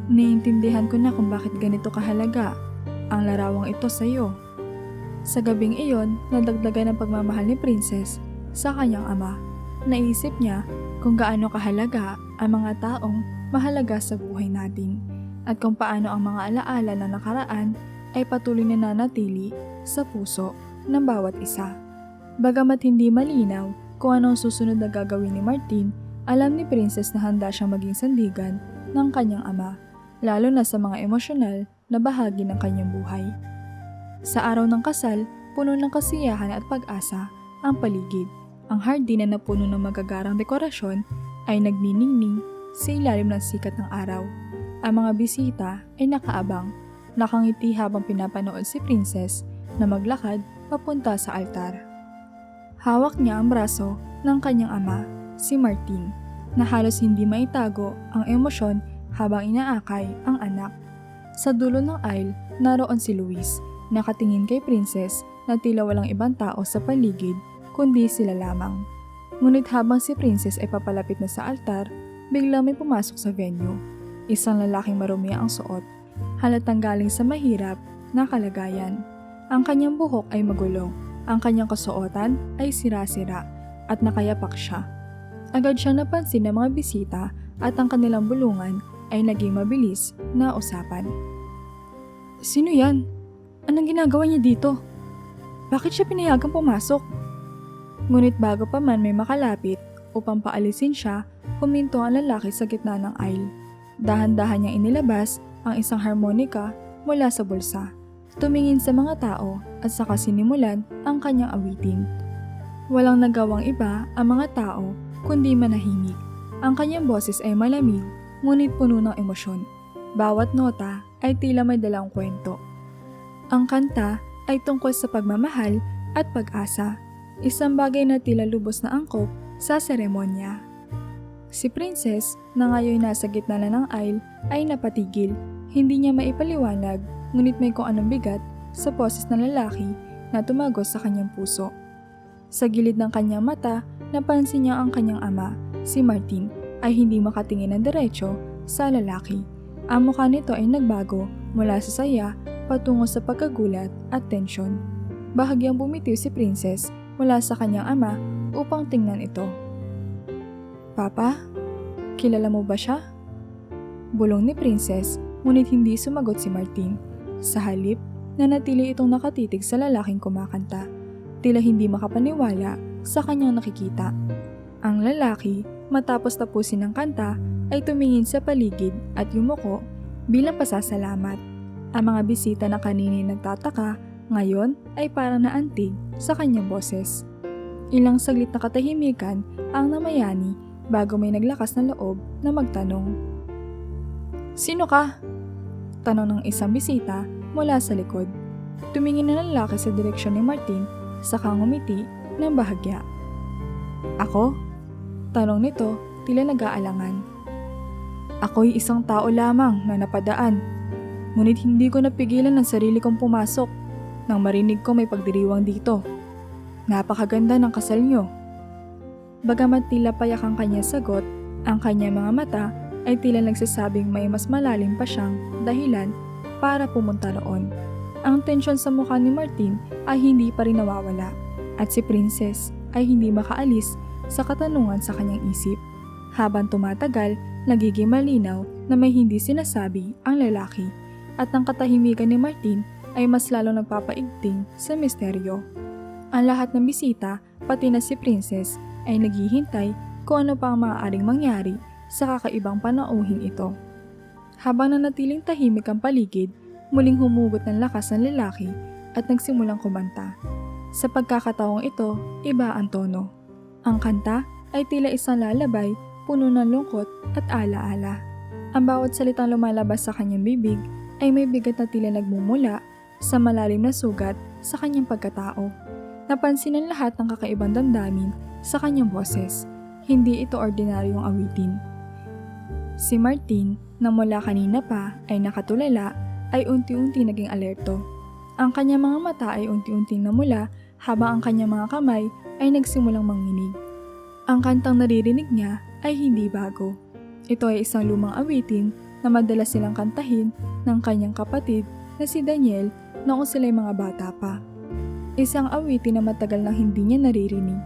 Speaker 1: Naiintindihan ko na kung bakit ganito kahalaga ang larawang ito sa iyo. Sa gabing iyon, nadagdagan ang pagmamahal ni Princess sa kanyang ama. Naisip niya kung gaano kahalaga ang mga taong mahalaga sa buhay natin at kung paano ang mga alaala na nakaraan ay patuloy na nanatili sa puso ng bawat isa. Bagamat hindi malinaw kung anong susunod na gagawin ni Martin, alam ni Princess na handa siyang maging sandigan ng kanyang ama, lalo na sa mga emosyonal na bahagi ng kanyang buhay. Sa araw ng kasal, puno ng kasiyahan at pag-asa ang paligid. Ang hardin na napuno ng magagarang dekorasyon ay nagniningning sa ilalim ng sikat ng araw. Ang mga bisita ay nakaabang, nakangiti habang pinapanood si Princess na maglakad papunta sa altar. Hawak niya ang braso ng kanyang ama, si Martin, na halos hindi maitago ang emosyon habang inaakay ang anak. Sa dulo ng aisle, naroon si Luis, nakatingin kay Princess na tila walang ibang tao sa paligid kundi sila lamang. Ngunit habang si Princess ay papalapit na sa altar, bigla may pumasok sa venue. Isang lalaking marumi ang suot, halatang galing sa mahirap na kalagayan. Ang kanyang buhok ay magulong, ang kanyang kasuotan ay sira-sira at nakayapak siya. Agad siyang napansin ng mga bisita at ang kanilang bulungan ay naging mabilis na usapan. Sino yan? Anong ginagawa niya dito? Bakit siya pinayagang pumasok? Ngunit bago pa man may makalapit upang paalisin siya, huminto ang lalaki sa gitna ng aisle. Dahan-dahan niyang inilabas ang isang harmonika mula sa bulsa. Tumingin sa mga tao at saka sinimulan ang kanyang awitin. Walang nagawang iba ang mga tao kundi manahimik. Ang kanyang boses ay malamig ngunit puno ng emosyon. Bawat nota ay tila may dalang kwento. Ang kanta ay tungkol sa pagmamahal at pag-asa, isang bagay na tila lubos na angkop sa seremonya. Si Princess, na ngayon nasa gitna na ng aisle, ay napatigil. Hindi niya maipaliwanag, ngunit may kung anong bigat sa boses ng lalaki na tumagos sa kanyang puso. Sa gilid ng kanyang mata, napansin niya ang kanyang ama, si Martin, ay hindi makatingin ng diretso sa lalaki. Ang mukha nito ay nagbago mula sa saya patungo sa pagkagulat at tensyon. Bahagyang bumitiw si Princess mula sa kanyang ama upang tingnan ito. Papa, kilala mo ba siya? Bulong ni Princess, ngunit hindi sumagot si Martin. Sa halip, nanatili itong nakatitig sa lalaking kumakanta. Tila hindi makapaniwala sa kanyang nakikita. Ang lalaki, matapos tapusin ang kanta, ay tumingin sa paligid at yumuko bilang pasasalamat. Ang mga bisita na kanini nagtataka, ngayon ay parang naantig sa kanyang boses. Ilang saglit na katahimikan ang namayani bago may naglakas na loob na magtanong. Sino ka? Tanong ng isang bisita mula sa likod. Tumingin na lalaki sa direksyon ni Martin, saka ngumiti ng bahagya. Ako? Tanong nito, tila nag-aalangan. Ako'y isang tao lamang na napadaan, ngunit hindi ko napigilan ang sarili kong pumasok nang marinig ko may pagdiriwang dito. Napakaganda ng kasal niyo. Bagamat tila payak ang kanyang sagot, ang kanyang mga mata ay tila nagsasabing may mas malalim pa siyang dahilan para pumunta roon. Ang tensyon sa mukha ni Martin ay hindi pa rin nawawala at si Princess ay hindi makaalis sa katanungan sa kanyang isip. Habang tumatagal, nagiging malinaw na may hindi sinasabi ang lalaki at ang katahimikan ni Martin ay mas lalong nagpapaigting sa misteryo. Ang lahat ng bisita, pati na si Princess, ay naghihintay kung ano pa ang maaaring mangyari sa kakaibang panauhing ito. Habang nanatiling tahimik ang paligid, muling humugot ng lakas ng lalaki at nagsimulang kumanta. Sa pagkakataong ito, iba ang tono. Ang kanta ay tila isang lalabay, puno ng lungkot at alaala. Ang bawat salitang lumalabas sa kanyang bibig ay may bigat na tila nagmumula sa malalim na sugat sa kanyang pagkatao. Napansin ng lahat ng kakaibang damdamin sa kanyang boses. Hindi ito ordinaryong awitin. Si Martin, na mula kanina pa ay nakatulala, ay unti-unti naging alerto. Ang kanyang mga mata ay unti-unting namula habang ang kanyang mga kamay ay nagsimulang manginig. Ang kantang naririnig niya ay hindi bago. Ito ay isang lumang awitin na madalas silang kantahin ng kanyang kapatid na si Daniel noong sila'y mga bata pa. Isang awitin na matagal nang hindi niya naririnig.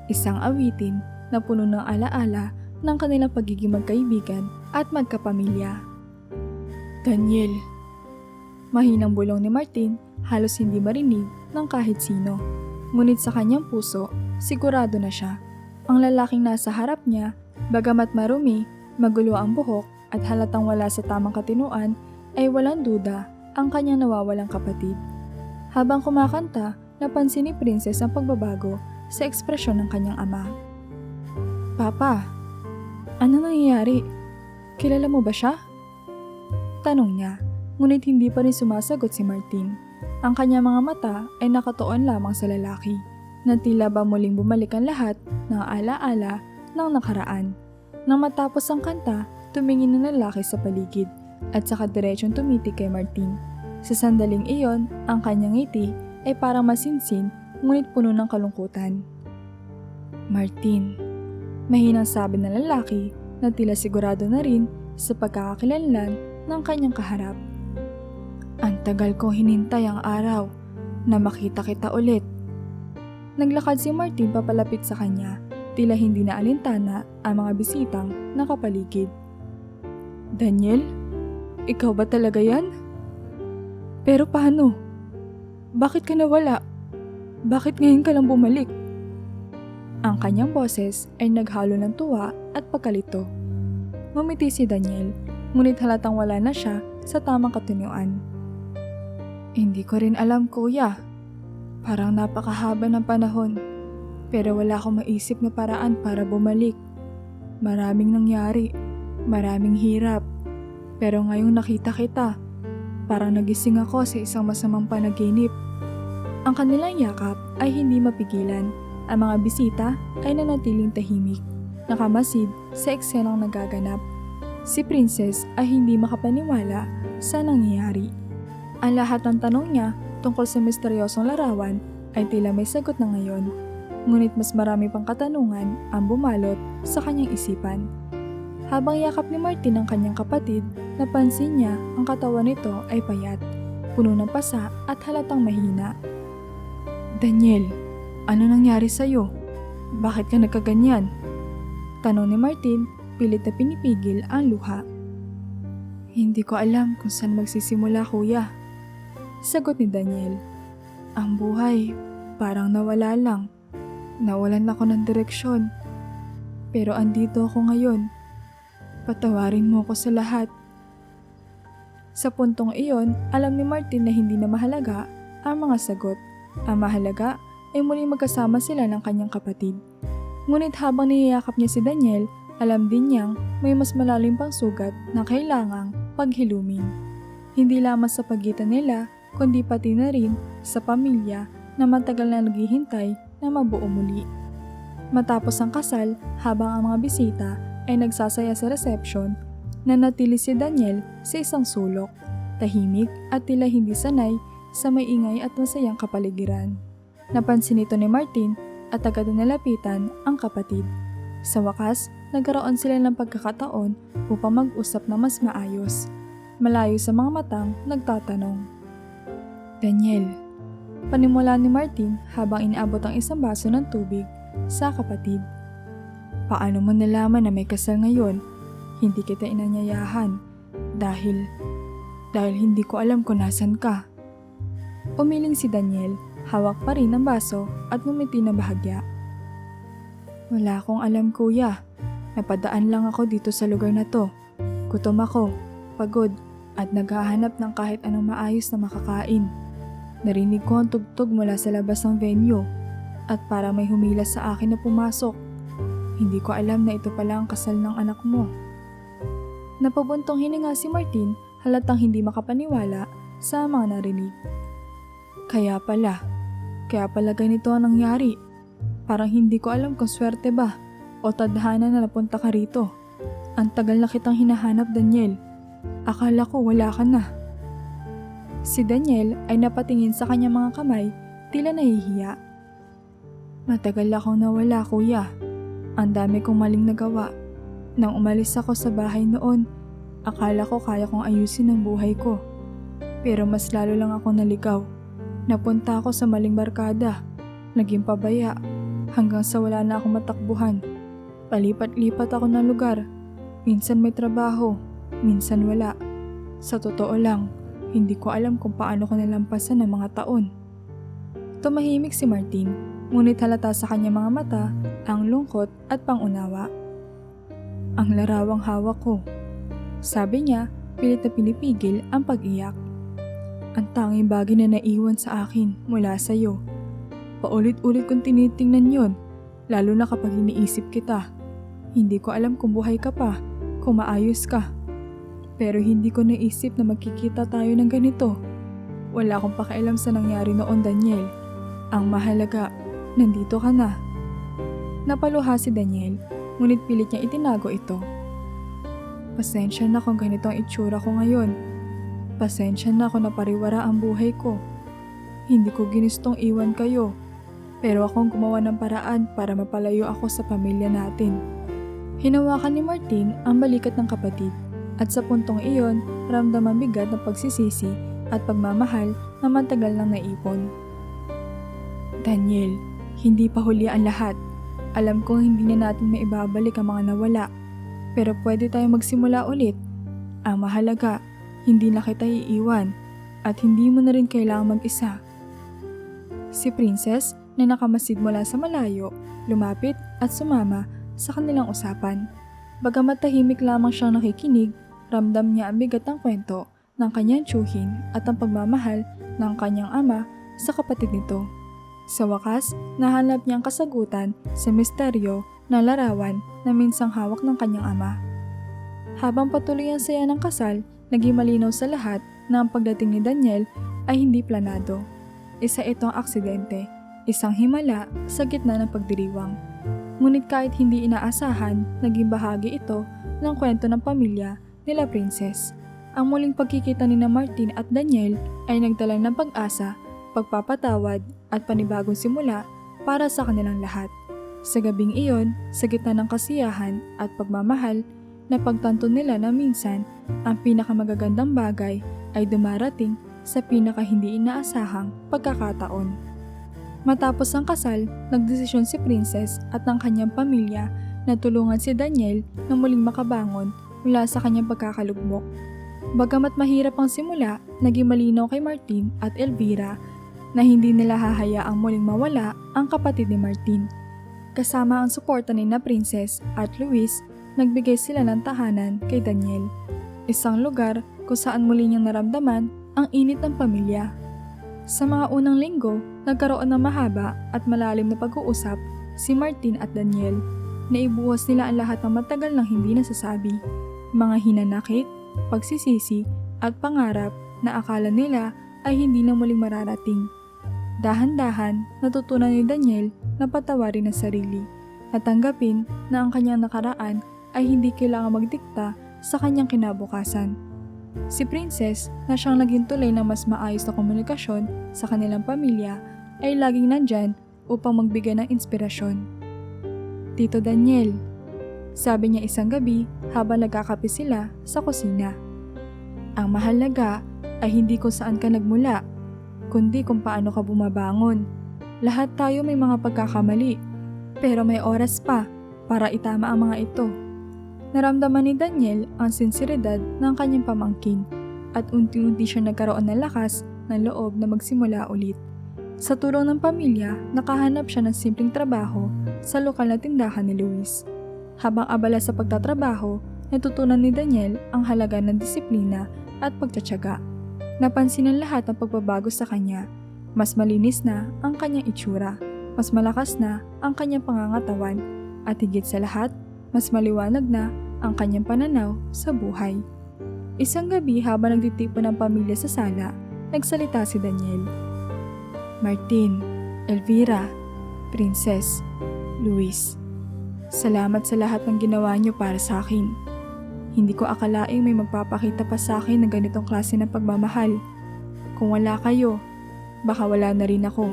Speaker 1: Isang awitin na puno ng alaala ng kanilang pagiging magkaibigan at magkapamilya. Daniel. Mahinang bulong ni Martin, halos hindi marinig ng kahit sino. Ngunit sa kanyang puso, sigurado na siya. Ang lalaking nasa harap niya, bagamat marumi, magulo ang buhok at halatang wala sa tamang katinuan, ay walang duda ang kanyang nawawalang kapatid. Habang kumakanta, napansin ni Princess ang pagbabago sa ekspresyon ng kanyang ama. Papa, ano nangyayari? Kilala mo ba siya? Tanong niya, ngunit hindi pa rin sumasagot si Martin. Ang kanyang mga mata ay nakatuon lamang sa lalaki, na tila ba muling bumalik ang lahat ng alaala ng nakaraan. Nang matapos ang kanta, tumingin ang lalaki sa paligid at saka diretsong tumitig kay Martin. Sa sandaling iyon, ang kanyang ngiti ay parang masinsin ngunit puno ng kalungkutan. Martin, mahinang sabi ng lalaki na tila sigurado na rin sa pagkakakilanlan ng kanyang kaharap. Ang tagal kong hinintay ang araw na makita kita ulit. Naglakad si Martin papalapit sa kanya, tila hindi na alintana ang mga bisitang nakapaligid. Daniel, ikaw ba talaga yan? Pero paano? Bakit ka nawala? Bakit ngayon ka lang bumalik? Ang kanyang boses ay naghalo ng tuwa at pagkalito. Ngumiti si Daniel, ngunit halatang wala na siya sa tamang katunian. Hindi ko rin alam, kuya. Parang napakahaba ng panahon, pero wala akong maisip na paraan para bumalik. Maraming nangyari, maraming hirap. Pero ngayong nakita kita, parang nagising ako sa isang masamang panaginip. Ang kanilang yakap ay hindi mapigilan. Ang mga bisita ay nanatiling tahimik, nakamasid sa eksenang nagaganap. Si Princess ay hindi makapaniwala sa nangyayari. Ang lahat ng tanong niya tungkol sa misteryosong larawan ay tila may sagot na ngayon, ngunit mas marami pang katanungan ang bumalot sa kanyang isipan. Habang yakap ni Martin ang kanyang kapatid, napansin niya ang katawan nito ay payat, puno ng pasa at halatang mahina. Daniel, ano nangyari sa'yo? Bakit ka nagkaganyan? Tanong ni Martin, pilit na pinipigil ang luha. Hindi ko alam kung saan magsisimula, kuya. Sagot ni Daniel. Ang buhay, parang nawala lang. Nawalan ako ng direksyon. Pero andito ako ngayon. Patawarin mo ko sa lahat. Sa puntong iyon, alam ni Martin na hindi na mahalaga ang mga sagot. Ang mahalaga ay muling magkasama sila ng kanyang kapatid. Ngunit habang niyayakap niya si Daniel, alam din niyang may mas malalim pang sugat na kailangang paghilumin. Hindi lamang sa pagitan nila, kundi pati na rin sa pamilya na matagal na naghihintay na mabuo muli. Matapos ang kasal, habang ang mga bisita ay nagsasaya sa reception, nanatili si Daniel sa isang sulok, tahimik at tila hindi sanay sa maingay at masayang kapaligiran. Napansin ito ni Martin at agad na nalapitan ang kapatid. Sa wakas, nagkaroon sila ng pagkakataon upang mag-usap na mas maayos. Malayo sa mga matang nagtatanong. Daniel, panimula ni Martin habang inaabot ang isang baso ng tubig sa kapatid. Paano mo nalaman na may kasal ngayon? Hindi kita inanyayahan dahil hindi ko alam kung nasan ka. Umiling si Daniel, hawak pa rin ang baso at ngumiti na bahagya. Wala akong alam, kuya. Napadaan lang ako dito sa lugar na to. Gutom ako, pagod at naghahanap ng kahit anong maayos na makakain. Narinig ko ang tugtog mula sa labas ng venue at para may humilas sa akin na pumasok. Hindi ko alam na ito pala ang kasal ng anak mo. Napabuntong hininga si Martin, halatang hindi makapaniwala sa mga narinig. Kaya pala ganito ang nangyari. Parang hindi ko alam kung swerte ba o tadhana na napunta ka rito. Ang tagal na kitang hinahanap, Daniel. Akala ko wala ka na. Si Daniel ay napatingin sa kanyang mga kamay, tila nahihiya. Matagal akong nawala, kuya. Ang dami kong maling nagawa. Nang umalis ako sa bahay noon, akala ko kaya kong ayusin ang buhay ko. Pero mas lalo lang ako naligaw. Napunta ako sa maling barkada. Naging pabaya hanggang sa wala na akong matakbuhan. Palipat-lipat ako ng lugar. Minsan may trabaho, minsan wala. Sa totoo lang, hindi ko alam kung paano ko nalampasan ang mga taon. Tumahimik si Martin, ngunit halata sa kanyang mga mata ang lungkot at pangunawa. Ang larawang hawak ko. Sabi niya, pilit na pinipigil ang pag-iyak. Ang tanging bagay na naiwan sa akin mula sa iyo. Paulit-ulit kong tinitingnan yon, lalo na kapag iniisip kita. Hindi ko alam kung buhay ka pa, kung maayos ka. Pero hindi ko naisip na magkikita tayo ng ganito. Wala akong pakialam sa nangyari noon, Daniel. Ang mahalaga, nandito ka na. Napaluha si Daniel, ngunit pilit niya itinago ito. Pasensya na kung ganito ang itsura ko ngayon. Pasensya na kung napariwara ang buhay ko. Hindi ko ginustong iwan kayo. Pero akong gumawa ng paraan para mapalayo ako sa pamilya natin. Hinawakan ni Martin ang balikat ng kapatid. At sa puntong iyon, ramdam ang bigat ng pagsisisi at pagmamahal na matagal nang naipon. Daniel, hindi pa huli ang lahat. Alam kong hindi na natin maibabalik ang mga nawala. Pero pwede tayong magsimula ulit. Ang mahalaga, hindi na kita iiwan at hindi mo na rin kailangang mag-isa. Si Princess na nakamasid mula sa malayo, lumapit at sumama sa kanilang usapan. Bagamat tahimik lamang siyang nakikinig, ramdam niya ang bigat ng kwento ng kanyang tiyuhin at ang pagmamahal ng kanyang ama sa kapatid nito. Sa wakas, nahanap niya ang kasagutan sa misteryo na larawan na minsang hawak ng kanyang ama. Habang patuloy ang saya ng kasal, naging malinaw sa lahat na ang pagdating ni Daniel ay hindi planado. Isa itong aksidente, isang himala sa gitna ng pagdiriwang. Ngunit kahit hindi inaasahan, naging bahagi ito ng kwento ng pamilya nila Princess. Ang muling pagkikita ni Martin at Daniel ay nagdala ng pag-asa, pagpapatawad at panibagong simula para sa kanilang lahat. Sa gabing iyon, sa gitna ng kasiyahan at pagmamahal, napagtanto nila na minsan ang pinakamagagandang bagay ay dumarating sa pinaka hindi inaasahang pagkakataon. Matapos ang kasal, nagdesisyon si Princess at ang kanyang pamilya na tulungan si Daniel na muling makabangon mula sa kanyang pagkakalugmok. Bagamat mahirap ang simula, naging malinaw kay Martin at Elvira na hindi nila hahayaang muling mawala ang kapatid ni Martin. Kasama ang suporta ni Princess at Luis, nagbigay sila ng tahanan kay Daniel. Isang lugar kung saan muli niyang naramdaman ang init ng pamilya. Sa mga unang linggo, nagkaroon ng mahaba at malalim na pag-uusap si Martin at Daniel. Naibuhos nila ang lahat ng matagal nang hindi nasasabi. Mga hinanakit, pagsisisi at pangarap na akala nila ay hindi na muling mararating. Dahan-dahan, natutunan ni Daniel na patawarin ang sarili at tanggapin na ang kanyang nakaraan ay hindi kailangang magdikta sa kanyang kinabukasan. Si Princess, na siyang naging tulay ng mas maayos na komunikasyon sa kanilang pamilya, ay laging nandyan upang magbigay ng inspirasyon. Tito Daniel, sabi niya isang gabi habang nagkakape sila sa kusina. Ang mahalaga ay hindi kung saan ka nagmula, kundi kung paano ka bumabangon. Lahat tayo may mga pagkakamali, pero may oras pa para itama ang mga ito. Naramdaman ni Daniel ang sinseridad ng kanyang pamangkin at unti-unti siya nagkaroon ng lakas ng loob na magsimula ulit. Sa tulong ng pamilya, nakahanap siya ng simpleng trabaho sa lokal na tindahan ni Luis. Habang abala sa pagtatrabaho, natutunan ni Daniel ang halaga ng disiplina at pagtatyaga. Napansin ng lahat ang pagbabago sa kanya. Mas malinis na ang kanyang itsura, mas malakas na ang kanyang pangangatawan, at higit sa lahat, mas maliwanag na ang kanyang pananaw sa buhay. Isang gabi habang nagtitipon ng pamilya sa sala, nagsalita si Daniel. Martin, Elvira, Princess, Luis, salamat sa lahat ng ginawa niyo para sa akin. Hindi ko akalaing may magpapakita pa sa akin ng ganitong klase ng pagmamahal. Kung wala kayo, baka wala na rin ako.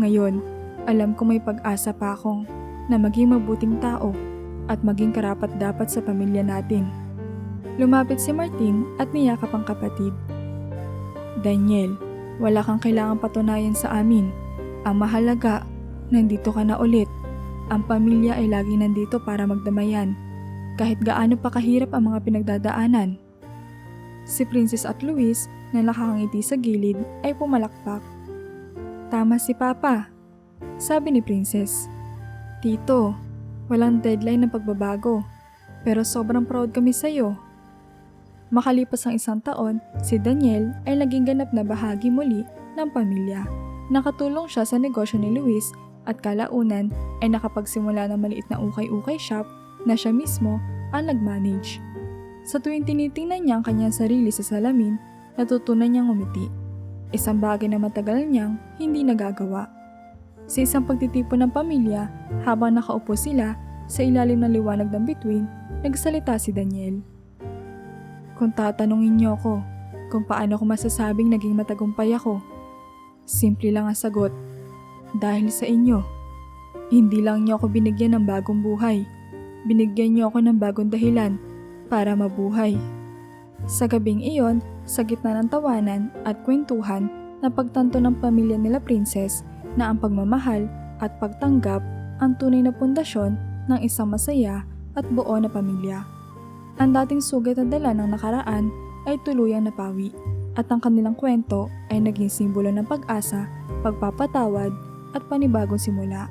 Speaker 1: Ngayon, alam ko may pag-asa pa akong na maging mabuting tao at maging karapat-dapat sa pamilya natin. Lumapit si Martin at niyakap ang kapatid. Daniel, wala kang kailangang patunayan sa amin. Ang mahalaga, nandito ka na ulit. Ang pamilya ay lagi nandito para magdamayan, kahit gaano pa kahirap ang mga pinagdadaanan. Si Princess at Luis na nakakangiti sa gilid ay pumalakpak. Tama si Papa, sabi ni Princess. Tito, walang deadline ng pagbabago, pero sobrang proud kami sa'yo. Makalipas ang isang taon, si Daniel ay naging ganap na bahagi muli ng pamilya. Nakatulong siya sa negosyo ni Luis at kalaunan ay nakapagsimula ng maliit na ukay-ukay shop na siya mismo ang nag-manage. Sa tuwing tinitingnan niya ang kanyang sarili sa salamin, natutunan niyang umiti. Isang bagay na matagal niyang hindi nagagawa. Sa isang pagtitipon ng pamilya, habang nakaupo sila sa ilalim ng liwanag ng bituin, nagsalita si Daniel. Kung tatanungin niyo ako kung paano ko masasabing naging matagumpay ako, simple lang ang sagot. Dahil sa inyo. Hindi lang niyo ako binigyan ng bagong buhay. Binigyan niyo ako ng bagong dahilan para mabuhay. Sa gabing iyon, sa gitna ng tawanan at kwentuhan, napagtanto ng pamilya nila Princess na ang pagmamahal at pagtanggap ang tunay na pundasyon ng isang masaya at buo na pamilya. Ang dating sugat na dala ng nakaraan ay tuluyang napawi at ang kanilang kwento ay naging simbolo ng pag-asa, pagpapatawad at panibagong simula.